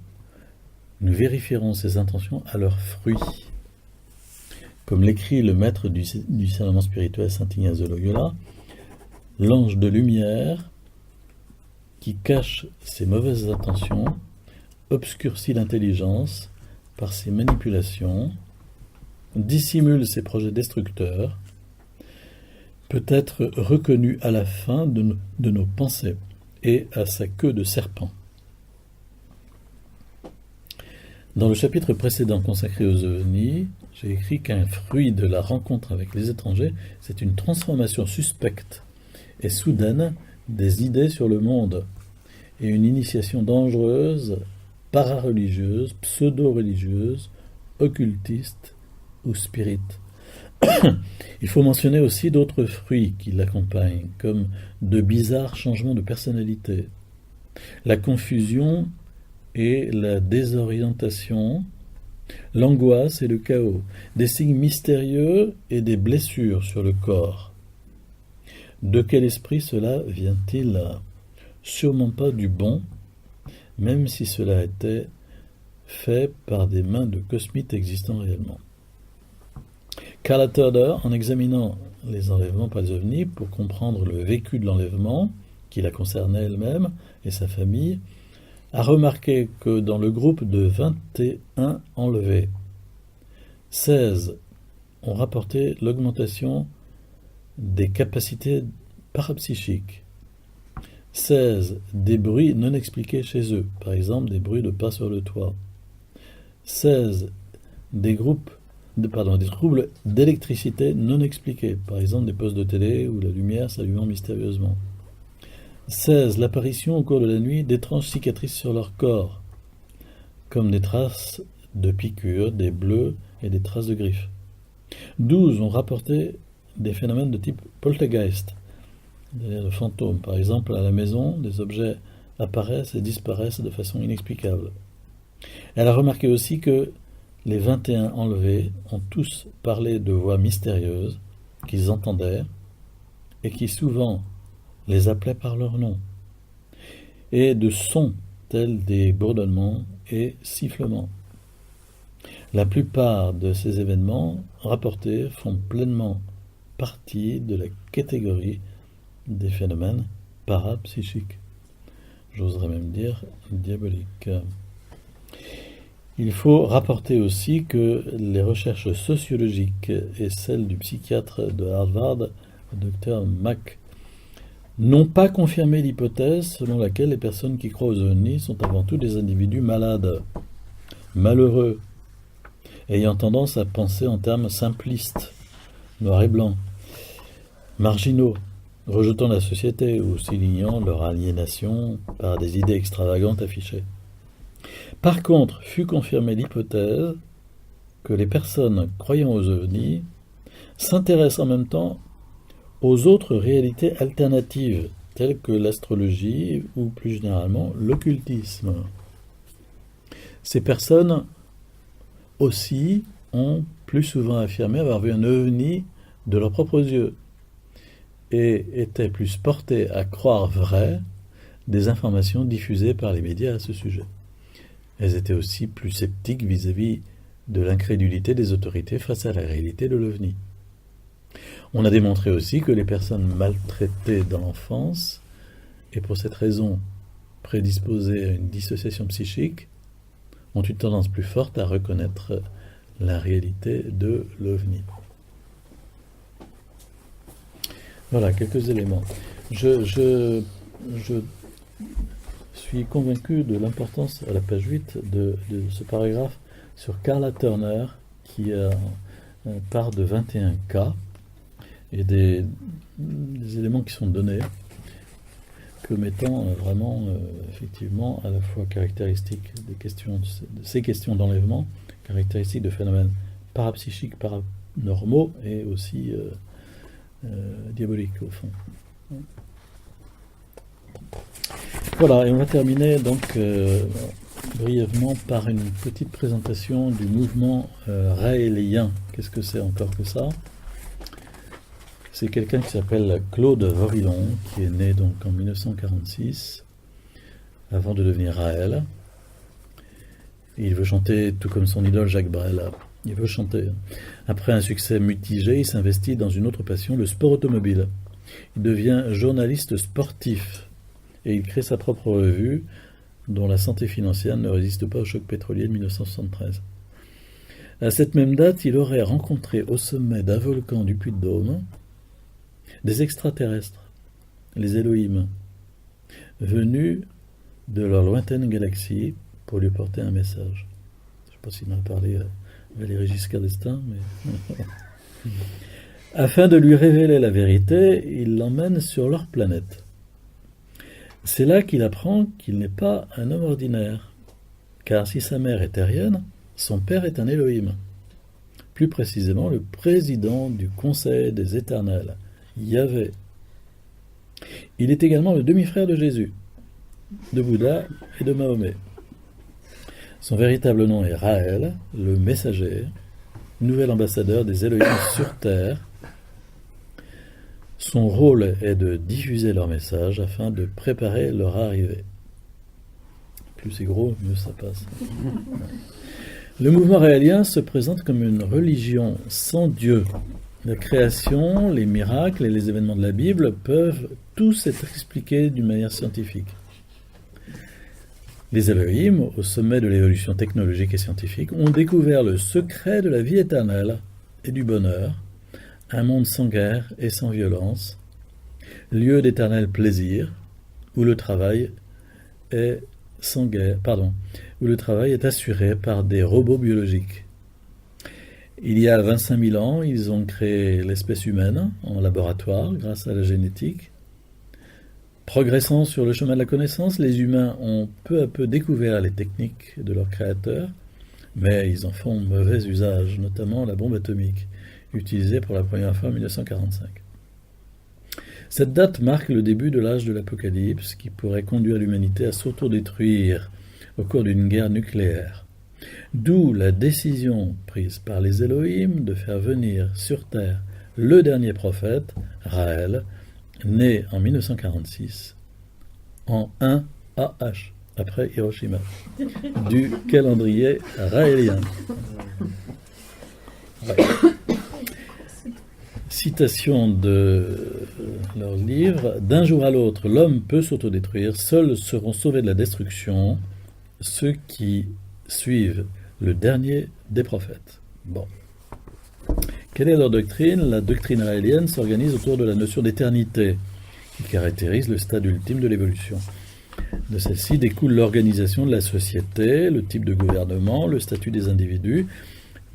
A: nous vérifierons ces intentions à leurs fruits. Comme l'écrit le maître du discernement spirituel Saint Ignace de Loyola, l'ange de lumière qui cache ses mauvaises intentions obscurcit l'intelligence par ses manipulations, dissimule ses projets destructeurs, peut être reconnu à la fin de nos pensées et à sa queue de serpent. Dans le chapitre précédent consacré aux ovnis, j'ai écrit qu'un fruit de la rencontre avec les étrangers, c'est une transformation suspecte et soudaine des idées sur le monde et une initiation dangereuse, para-religieuse, pseudo-religieuse, occultiste ou spirit. Il faut mentionner aussi d'autres fruits qui l'accompagnent, comme de bizarres changements de personnalité, la confusion et la désorientation, l'angoisse et le chaos, des signes mystérieux et des blessures sur le corps. De quel esprit cela vient-il? Sûrement pas du bon, même si cela était fait par des mains de cosmites existant réellement. Carla Turner, en examinant les enlèvements par les ovnis pour comprendre le vécu de l'enlèvement, qui la concernait elle-même et sa famille, a remarqué que dans le groupe de 21 enlevés, 16 ont rapporté l'augmentation des capacités parapsychiques, 16 des bruits non expliqués chez eux, par exemple des bruits de pas sur le toit, 16 des troubles d'électricité non expliqués, par exemple des postes de télé ou la lumière s'allumant mystérieusement. 16. L'apparition au cours de la nuit d'étranges cicatrices sur leur corps, comme des traces de piqûres, des bleus et des traces de griffes. 12 ont rapporté des phénomènes de type poltergeist, de fantômes. Par exemple, à la maison, des objets apparaissent et disparaissent de façon inexplicable. Elle a remarqué aussi que les 21 enlevés ont tous parlé de voix mystérieuses qu'ils entendaient et qui souvent les appelaient par leur nom, et de sons tels des bourdonnements et sifflements. La plupart de ces événements rapportés font pleinement partie de la catégorie des phénomènes parapsychiques. J'oserais même dire diaboliques. Il faut rapporter aussi que les recherches sociologiques et celles du psychiatre de Harvard, le Dr. Mack, n'ont pas confirmé l'hypothèse selon laquelle les personnes qui croient aux ovnis sont avant tout des individus malades, malheureux, ayant tendance à penser en termes simplistes, noir et blanc, marginaux, rejetant la société ou soulignant leur aliénation par des idées extravagantes affichées. Par contre, fut confirmée l'hypothèse que les personnes croyant aux ovnis s'intéressent en même temps aux autres réalités alternatives, telles que l'astrologie ou plus généralement l'occultisme. Ces personnes aussi ont plus souvent affirmé avoir vu un ovni de leurs propres yeux et étaient plus portées à croire vraies des informations diffusées par les médias à ce sujet. Elles étaient aussi plus sceptiques vis-à-vis de l'incrédulité des autorités face à la réalité de l'OVNI. On a démontré aussi que les personnes maltraitées dans l'enfance, et pour cette raison prédisposées à une dissociation psychique, ont une tendance plus forte à reconnaître la réalité de l'OVNI. Voilà, quelques éléments. Je suis convaincu de l'importance, à la page 8, de ce paragraphe sur Carla Turner, qui part de 21 cas, et des éléments qui sont donnés comme étant vraiment, effectivement, à la fois caractéristiques des questions, de ces questions d'enlèvement, caractéristiques de phénomènes parapsychiques, paranormaux, et aussi diaboliques, au fond. Voilà, et on va terminer donc brièvement par une petite présentation du mouvement raélien. Qu'est-ce que c'est encore que ça ? C'est quelqu'un qui s'appelle Claude Vorillon, qui est né donc en 1946, avant de devenir Raël. Il veut chanter tout comme son idole Jacques Brel. Il veut chanter. Après un succès mitigé, il s'investit dans une autre passion, le sport automobile. Il devient journaliste sportif et il crée sa propre revue dont la santé financière ne résiste pas au choc pétrolier de 1973. À cette même date, il aurait rencontré au sommet d'un volcan du Puy-de-Dôme des extraterrestres, les Elohim, venus de leur lointaine galaxie pour lui porter un message. Je ne sais pas s'il en a parlé Valéry Giscard d'Estaing, mais... Afin de lui révéler la vérité, il l'emmène sur leur planète. C'est là qu'il apprend qu'il n'est pas un homme ordinaire, car si sa mère est terrienne, son père est un Elohim. Plus précisément, le président du Conseil des Éternels, Yahvé. Il est également le demi-frère de Jésus, de Bouddha et de Mahomet. Son véritable nom est Raël, le messager, nouvel ambassadeur des Elohim sur Terre. Son rôle est de diffuser leur message afin de préparer leur arrivée. Plus c'est gros, mieux ça passe. Le mouvement raélien se présente comme une religion sans Dieu. La création, les miracles et les événements de la Bible peuvent tous être expliqués d'une manière scientifique. Les Elohim, au sommet de l'évolution technologique et scientifique, ont découvert le secret de la vie éternelle et du bonheur, un monde sans guerre et sans violence, lieu d'éternel plaisir, où le travail est où le travail est assuré par des robots biologiques. Il y a 25 000 ans, ils ont créé l'espèce humaine en laboratoire grâce à la génétique. Progressant sur le chemin de la connaissance, les humains ont peu à peu découvert les techniques de leur créateur, mais ils en font mauvais usage, notamment la bombe atomique, utilisée pour la première fois en 1945. Cette date marque le début de l'âge de l'Apocalypse, qui pourrait conduire l'humanité à s'autodétruire au cours d'une guerre nucléaire. D'où la décision prise par les Elohim de faire venir sur Terre le dernier prophète, Raël, né en 1946, en 1 AH, après Hiroshima, du calendrier raélien. Ouais. Citation de leur livre. D'un jour à l'autre, l'homme peut s'autodétruire. Seuls seront sauvés de la destruction ceux qui suivent le dernier des prophètes. Bon. Quelle est leur doctrine? La doctrine raélienne s'organise autour de la notion d'éternité, qui caractérise le stade ultime de l'évolution. De celle-ci découle l'organisation de la société, le type de gouvernement, le statut des individus,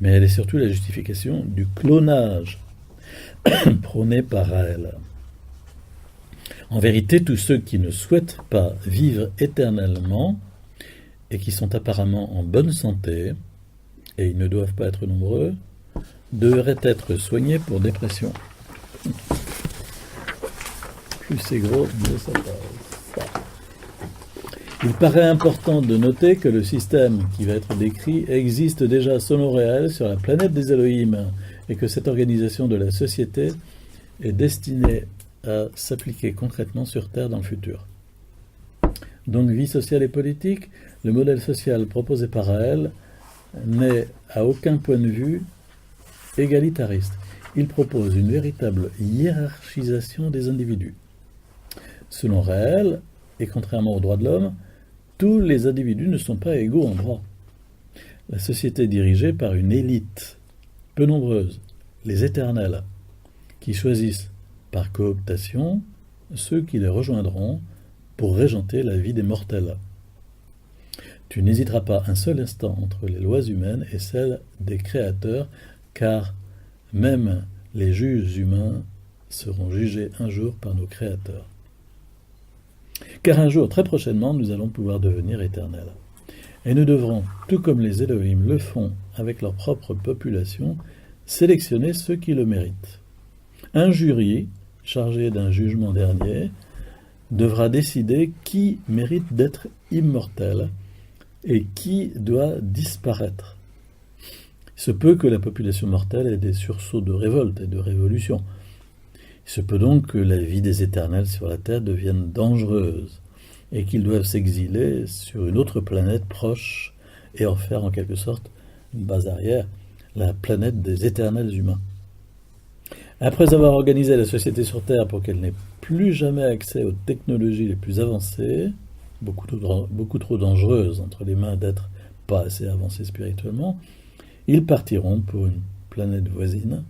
A: mais elle est surtout la justification du clonage prôné par Raël. En vérité, tous ceux qui ne souhaitent pas vivre éternellement et qui sont apparemment en bonne santé, et ils ne doivent pas être nombreux, devraient être soignés pour dépression. Plus c'est gros, mieux ça passe. Il paraît important de noter que le système qui va être décrit existe déjà selon Raël sur la planète des Elohim, et que cette organisation de la société est destinée à s'appliquer concrètement sur Terre dans le futur. Donc, vie sociale et politique, le modèle social proposé par Raël n'est à aucun point de vue égalitariste. Il propose une véritable hiérarchisation des individus. Selon Raël, et contrairement aux droits de l'homme, tous les individus ne sont pas égaux en droit. La société est dirigée par une élite peu nombreuses, les éternels, qui choisissent par cooptation ceux qui les rejoindront pour régenter la vie des mortels. Tu n'hésiteras pas un seul instant entre les lois humaines et celles des créateurs, car même les juges humains seront jugés un jour par nos créateurs. Car un jour, très prochainement, nous allons pouvoir devenir éternels. Et nous devrons, tout comme les Elohim le font avec leur propre population, sélectionner ceux qui le méritent. Un jury, chargé d'un jugement dernier, devra décider qui mérite d'être immortel et qui doit disparaître. Il se peut que la population mortelle ait des sursauts de révolte et de révolution. Il se peut donc que la vie des éternels sur la Terre devienne dangereuse et qu'ils doivent s'exiler sur une autre planète proche et en faire en quelque sorte une base arrière, la planète des éternels humains. Après avoir organisé la société sur Terre pour qu'elle n'ait plus jamais accès aux technologies les plus avancées, beaucoup trop dangereuses entre les mains d'êtres pas assez avancés spirituellement, ils partiront pour une planète voisine,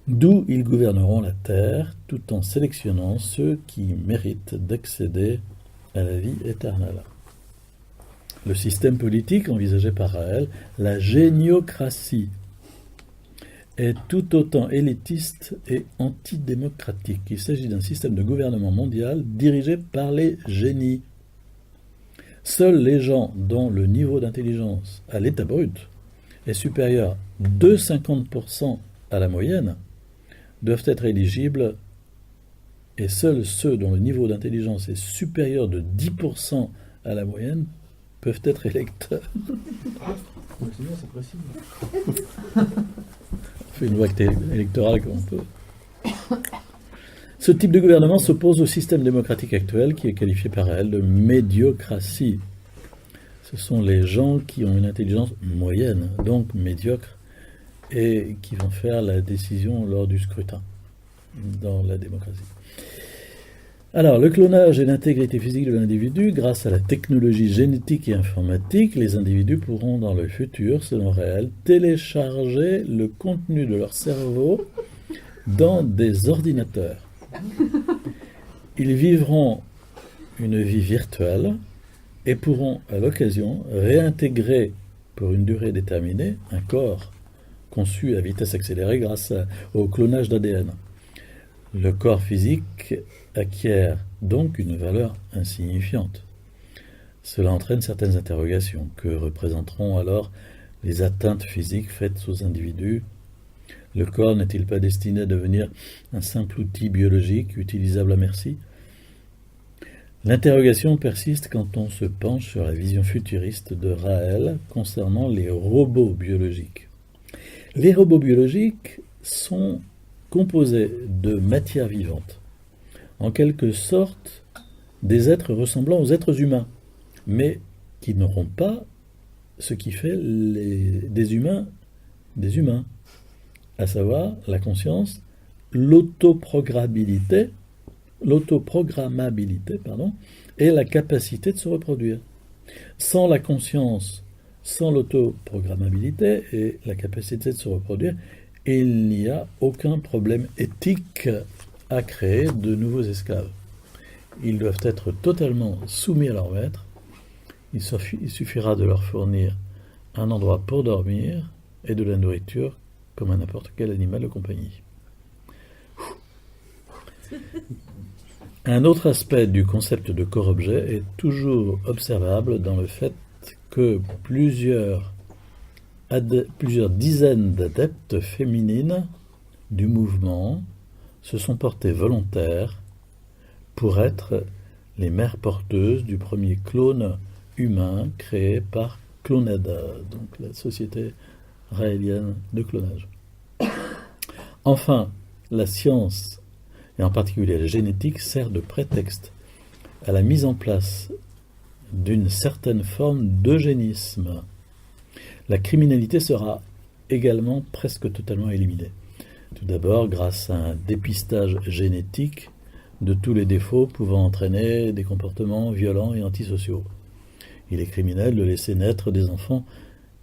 A: d'où ils gouverneront la Terre tout en sélectionnant ceux qui méritent d'accéder à la vie éternelle. Le système politique envisagé par Raël, la géniocratie, est tout autant élitiste et antidémocratique. Il s'agit d'un système de gouvernement mondial dirigé par les génies. Seuls les gens dont le niveau d'intelligence à l'état brut est supérieur de 50% à la moyenne doivent être éligibles, et seuls ceux dont le niveau d'intelligence est supérieur de 10% à la moyenne peuvent être électeurs.
B: C'est bien, c'est précis.
A: On fait une loi électorale comme on peut. Ce type de gouvernement s'oppose au système démocratique actuel qui est qualifié par elle de médiocratie. Ce sont les gens qui ont une intelligence moyenne, donc médiocre, et qui vont faire la décision lors du scrutin dans la démocratie. Alors, le clonage et l'intégrité physique de l'individu, grâce à la technologie génétique et informatique, les individus pourront dans le futur, selon Raël, télécharger le contenu de leur cerveau dans des ordinateurs. Ils vivront une vie virtuelle et pourront, à l'occasion, réintégrer pour une durée déterminée un corps conçu à vitesse accélérée grâce au clonage d'ADN. Le corps physique acquiert donc une valeur insignifiante. Cela entraîne certaines interrogations. Que représenteront alors les atteintes physiques faites aux individus. Le corps n'est-il pas destiné à devenir un simple outil biologique utilisable à merci? L'interrogation persiste quand on se penche sur la vision futuriste de Raël concernant les robots biologiques. Les robots biologiques sont composés de matière vivante, en quelque sorte des êtres ressemblant aux êtres humains, mais qui n'auront pas ce qui fait des humains, à savoir la conscience, l'autoprogrammabilité, et la capacité de se reproduire. Sans la conscience, sans l'autoprogrammabilité et la capacité de se reproduire, il n'y a aucun problème éthique à créer de nouveaux esclaves. Ils doivent être totalement soumis à leur maître. Il suffira de leur fournir un endroit pour dormir et de la nourriture comme à n'importe quel animal de compagnie. Un autre aspect du concept de corps-objet est toujours observable dans le fait que plusieurs dizaines d'adeptes féminines du mouvement se sont portées volontaires pour être les mères porteuses du premier clone humain créé par Clonada, donc la société raélienne de clonage. Enfin, la science, et en particulier la génétique, sert de prétexte à la mise en place d'une certaine forme d'eugénisme. La criminalité sera également presque totalement éliminée. Tout d'abord, grâce à un dépistage génétique de tous les défauts pouvant entraîner des comportements violents et antisociaux. Il est criminel de laisser naître des enfants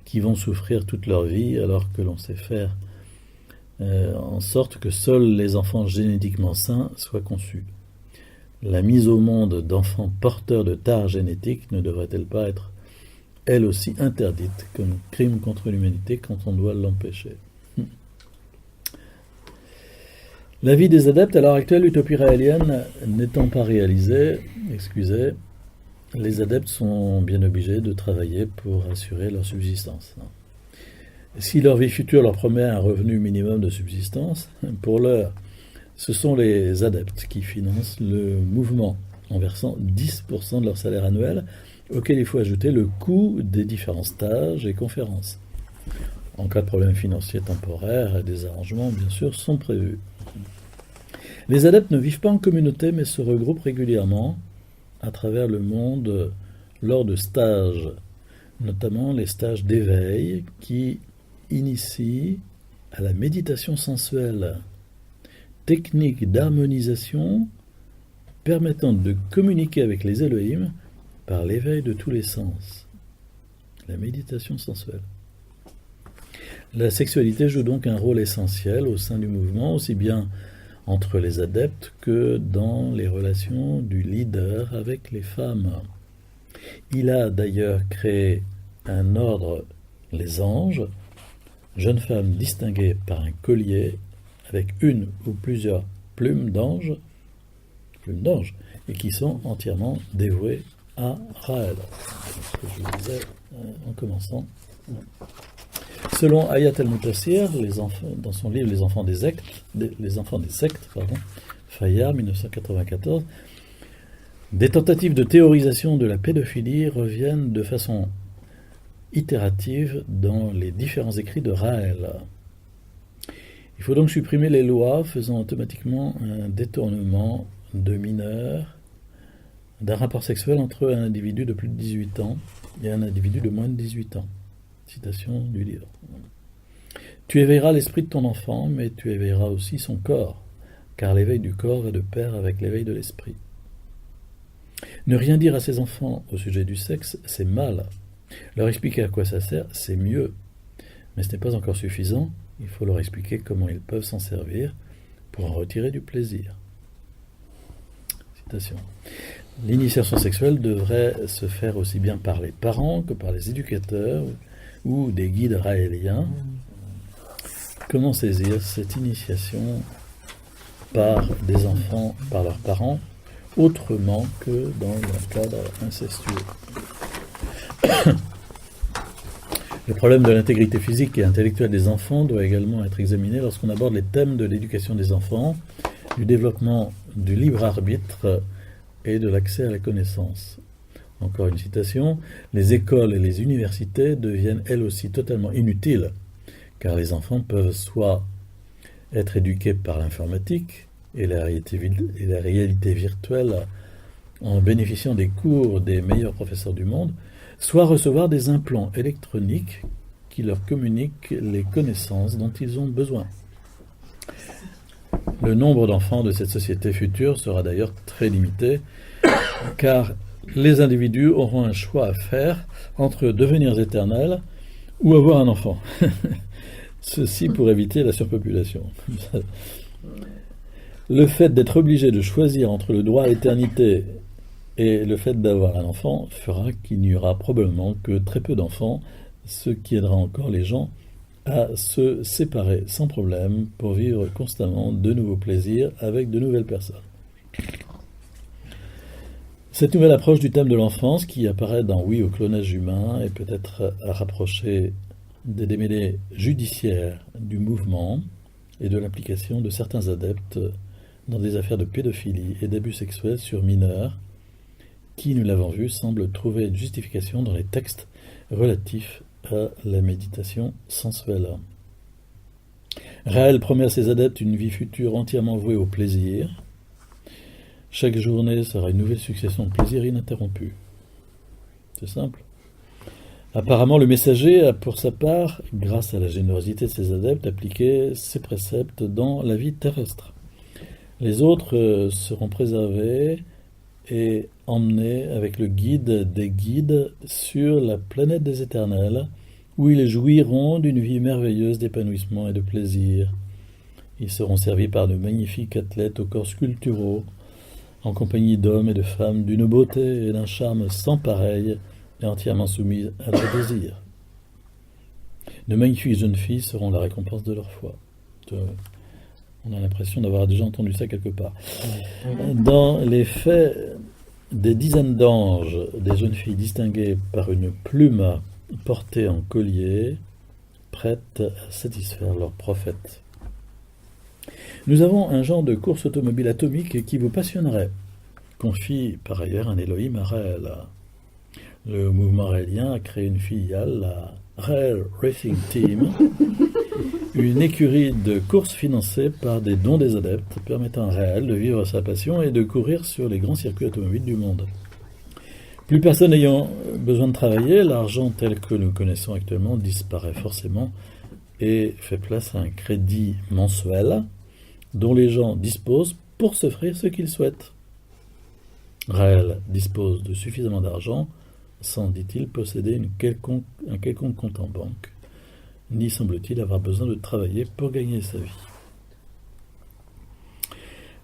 A: qui vont souffrir toute leur vie alors que l'on sait faire en sorte que seuls les enfants génétiquement sains soient conçus. La mise au monde d'enfants porteurs de tares génétiques ne devrait-elle pas être, elle aussi, interdite comme crime contre l'humanité quand on doit l'empêcher? La vie des adeptes à l'heure actuelle, l'utopie raélienne n'étant pas réalisée, les adeptes sont bien obligés de travailler pour assurer leur subsistance. Si leur vie future leur promet un revenu minimum de subsistance, pour l'heure, ce sont les adeptes qui financent le mouvement en versant 10% de leur salaire annuel, auquel il faut ajouter le coût des différents stages et conférences. En cas de problème financier temporaire, des arrangements, bien sûr, sont prévus. Les adeptes ne vivent pas en communauté, mais se regroupent régulièrement à travers le monde lors de stages, notamment les stages d'éveil qui initient à la méditation sensuelle, technique d'harmonisation permettant de communiquer avec les Elohim par l'éveil de tous les sens. La méditation sensuelle. La sexualité joue donc un rôle essentiel au sein du mouvement, aussi bien entre les adeptes que dans les relations du leader avec les femmes. Il a d'ailleurs créé un ordre, les anges, jeunes femmes distinguées par un collier avec une ou plusieurs plumes d'ange, et qui sont entièrement dévouées à Raël. C'est ce que je vous disais en commençant. Selon Hayat El-Moutassir, dans son livre Les enfants des sectes, Fayard, 1994, des tentatives de théorisation de la pédophilie reviennent de façon itérative dans les différents écrits de Raël. Il faut donc supprimer les lois faisant automatiquement un détournement de mineurs d'un rapport sexuel entre un individu de plus de 18 ans et un individu de moins de 18 ans. Citation du livre. Tu éveilleras l'esprit de ton enfant, mais tu éveilleras aussi son corps, car l'éveil du corps va de pair avec l'éveil de l'esprit. Ne rien dire à ses enfants au sujet du sexe, c'est mal. Leur expliquer à quoi ça sert, c'est mieux. Mais ce n'est pas encore suffisant, il faut leur expliquer comment ils peuvent s'en servir pour en retirer du plaisir. Citation. L'initiation sexuelle devrait se faire aussi bien par les parents que par les éducateurs ou des guides raéliens. Comment saisir cette initiation par des enfants, par leurs parents, autrement que dans un cadre incestueux? Le problème de l'intégrité physique et intellectuelle des enfants doit également être examiné lorsqu'on aborde les thèmes de l'éducation des enfants, du développement du libre arbitre et de l'accès à la connaissance. Encore une citation, « Les écoles et les universités deviennent elles aussi totalement inutiles, car les enfants peuvent soit être éduqués par l'informatique et la réalité virtuelle en bénéficiant des cours des meilleurs professeurs du monde, soit recevoir des implants électroniques qui leur communiquent les connaissances dont ils ont besoin. » Le nombre d'enfants de cette société future sera d'ailleurs très limité, car les individus auront un choix à faire entre devenir éternels ou avoir un enfant. Ceci pour éviter la surpopulation. Le fait d'être obligé de choisir entre le droit à l'éternité et le fait d'avoir un enfant fera qu'il n'y aura probablement que très peu d'enfants, ce qui aidera encore les gens à se séparer sans problème pour vivre constamment de nouveaux plaisirs avec de nouvelles personnes. Cette nouvelle approche du thème de l'enfance qui apparaît dans Oui au clonage humain est peut-être à rapprocher des démêlés judiciaires du mouvement et de l'implication de certains adeptes dans des affaires de pédophilie et d'abus sexuels sur mineurs qui, nous l'avons vu, semblent trouver une justification dans les textes relatifs à la méditation sensuelle. Raël promet à ses adeptes une vie future entièrement vouée au plaisir. Chaque journée sera une nouvelle succession de plaisirs ininterrompus. C'est simple. Apparemment, le messager a pour sa part, grâce à la générosité de ses adeptes, appliqué ces préceptes dans la vie terrestre. Les autres seront préservés et emmenés avec le guide des guides sur la planète des éternels, où ils jouiront d'une vie merveilleuse d'épanouissement et de plaisir. Ils seront servis par de magnifiques athlètes aux corps sculpturaux, en compagnie d'hommes et de femmes d'une beauté et d'un charme sans pareil et entièrement soumises à leurs désirs. De magnifiques jeunes filles seront la récompense de leur foi. On a l'impression d'avoir déjà entendu ça quelque part. Dans les faits des dizaines d'anges, des jeunes filles distinguées par une plume portée en collier, prêtes à satisfaire leurs prophètes. Nous avons un genre de course automobile atomique qui vous passionnerait, confie par ailleurs un Elohim à Raël. Le mouvement raélien a créé une filiale, la Raël Racing Team, une écurie de courses financée par des dons des adeptes, permettant à Raël de vivre sa passion et de courir sur les grands circuits automobiles du monde. Plus personne n'ayant besoin de travailler, l'argent tel que nous connaissons actuellement disparaît forcément et fait place à un crédit mensuel dont les gens disposent pour s'offrir ce qu'ils souhaitent. Raël dispose de suffisamment d'argent sans, dit-il, posséder un quelconque compte en banque, ni semble-t-il avoir besoin de travailler pour gagner sa vie.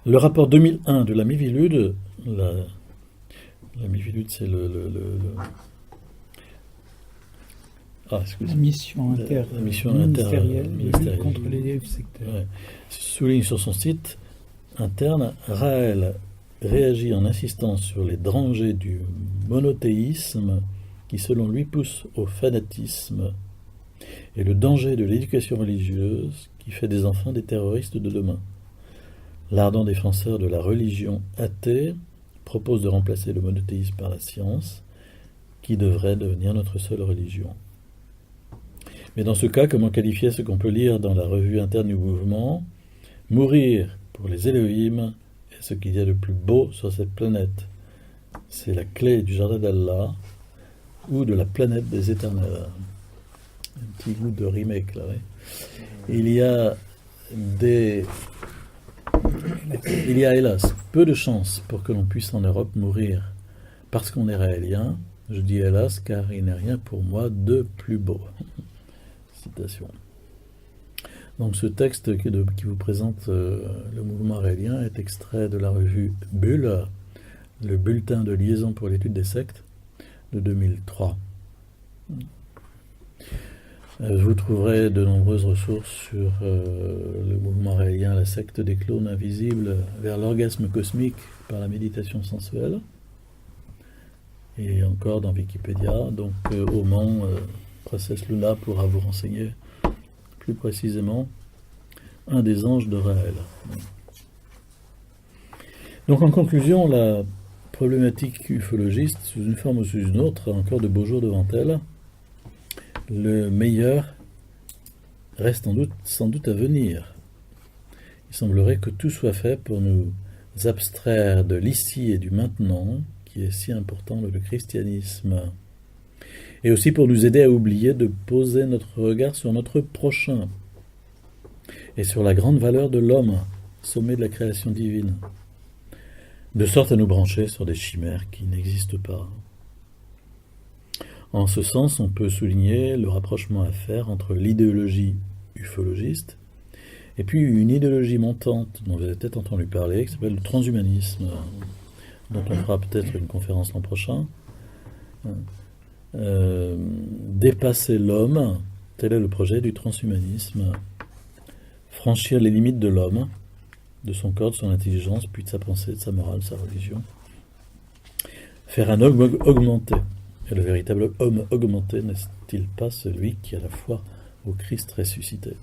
A: Le rapport 2001 de la Miviludes, la Miviludes c'est
C: la mission interministérielle contre les dérives sectaires.
A: Ouais. Souligne sur son site interne, Raël réagit en insistant sur les dangers du monothéisme qui, selon lui, pousse au fanatisme et le danger de l'éducation religieuse qui fait des enfants des terroristes de demain. L'ardent défenseur de la religion athée propose de remplacer le monothéisme par la science, qui devrait devenir notre seule religion. Mais dans ce cas, comment qualifier ce qu'on peut lire dans la revue interne du mouvement ? Mourir pour les Elohim est ce qu'il y a de plus beau sur cette planète. C'est la clé du jardin d'Allah ou de la planète des éternels. Un petit goût de remake là, oui. Il y a hélas peu de chances pour que l'on puisse en Europe mourir parce qu'on est raélien. Je dis hélas car il n'est rien pour moi de plus beau. Citation. Donc ce texte qui vous présente le mouvement raélien est extrait de la revue Bulle, le bulletin de liaison pour l'étude des sectes de 2003. Vous trouverez de nombreuses ressources sur le mouvement raélien, la secte des clones invisibles vers l'orgasme cosmique par la méditation sensuelle, et encore dans Wikipédia. Donc au Mans, Princesse Luna pourra vous renseigner plus précisément. Un des anges de Raël. Donc en conclusion, la problématique ufologiste, sous une forme ou sous une autre, a encore de beaux jours devant elle. Le meilleur reste sans doute à venir. Il semblerait que tout soit fait pour nous abstraire de l'ici et du maintenant, qui est si important dans le christianisme, et aussi pour nous aider à oublier de poser notre regard sur notre prochain, et sur la grande valeur de l'homme, sommet de la création divine, de sorte à nous brancher sur des chimères qui n'existent pas. En ce sens, on peut souligner le rapprochement à faire entre l'idéologie ufologiste et puis une idéologie montante dont vous avez peut-être entendu parler, qui s'appelle le transhumanisme, dont on fera peut-être une conférence l'an prochain. Dépasser l'homme, tel est le projet du transhumanisme. Franchir les limites de l'homme, de son corps, de son intelligence, puis de sa pensée, de sa morale, de sa religion. Faire un homme augmenté. Et le véritable homme augmenté n'est-il pas celui qui a la foi au Christ ressuscité ?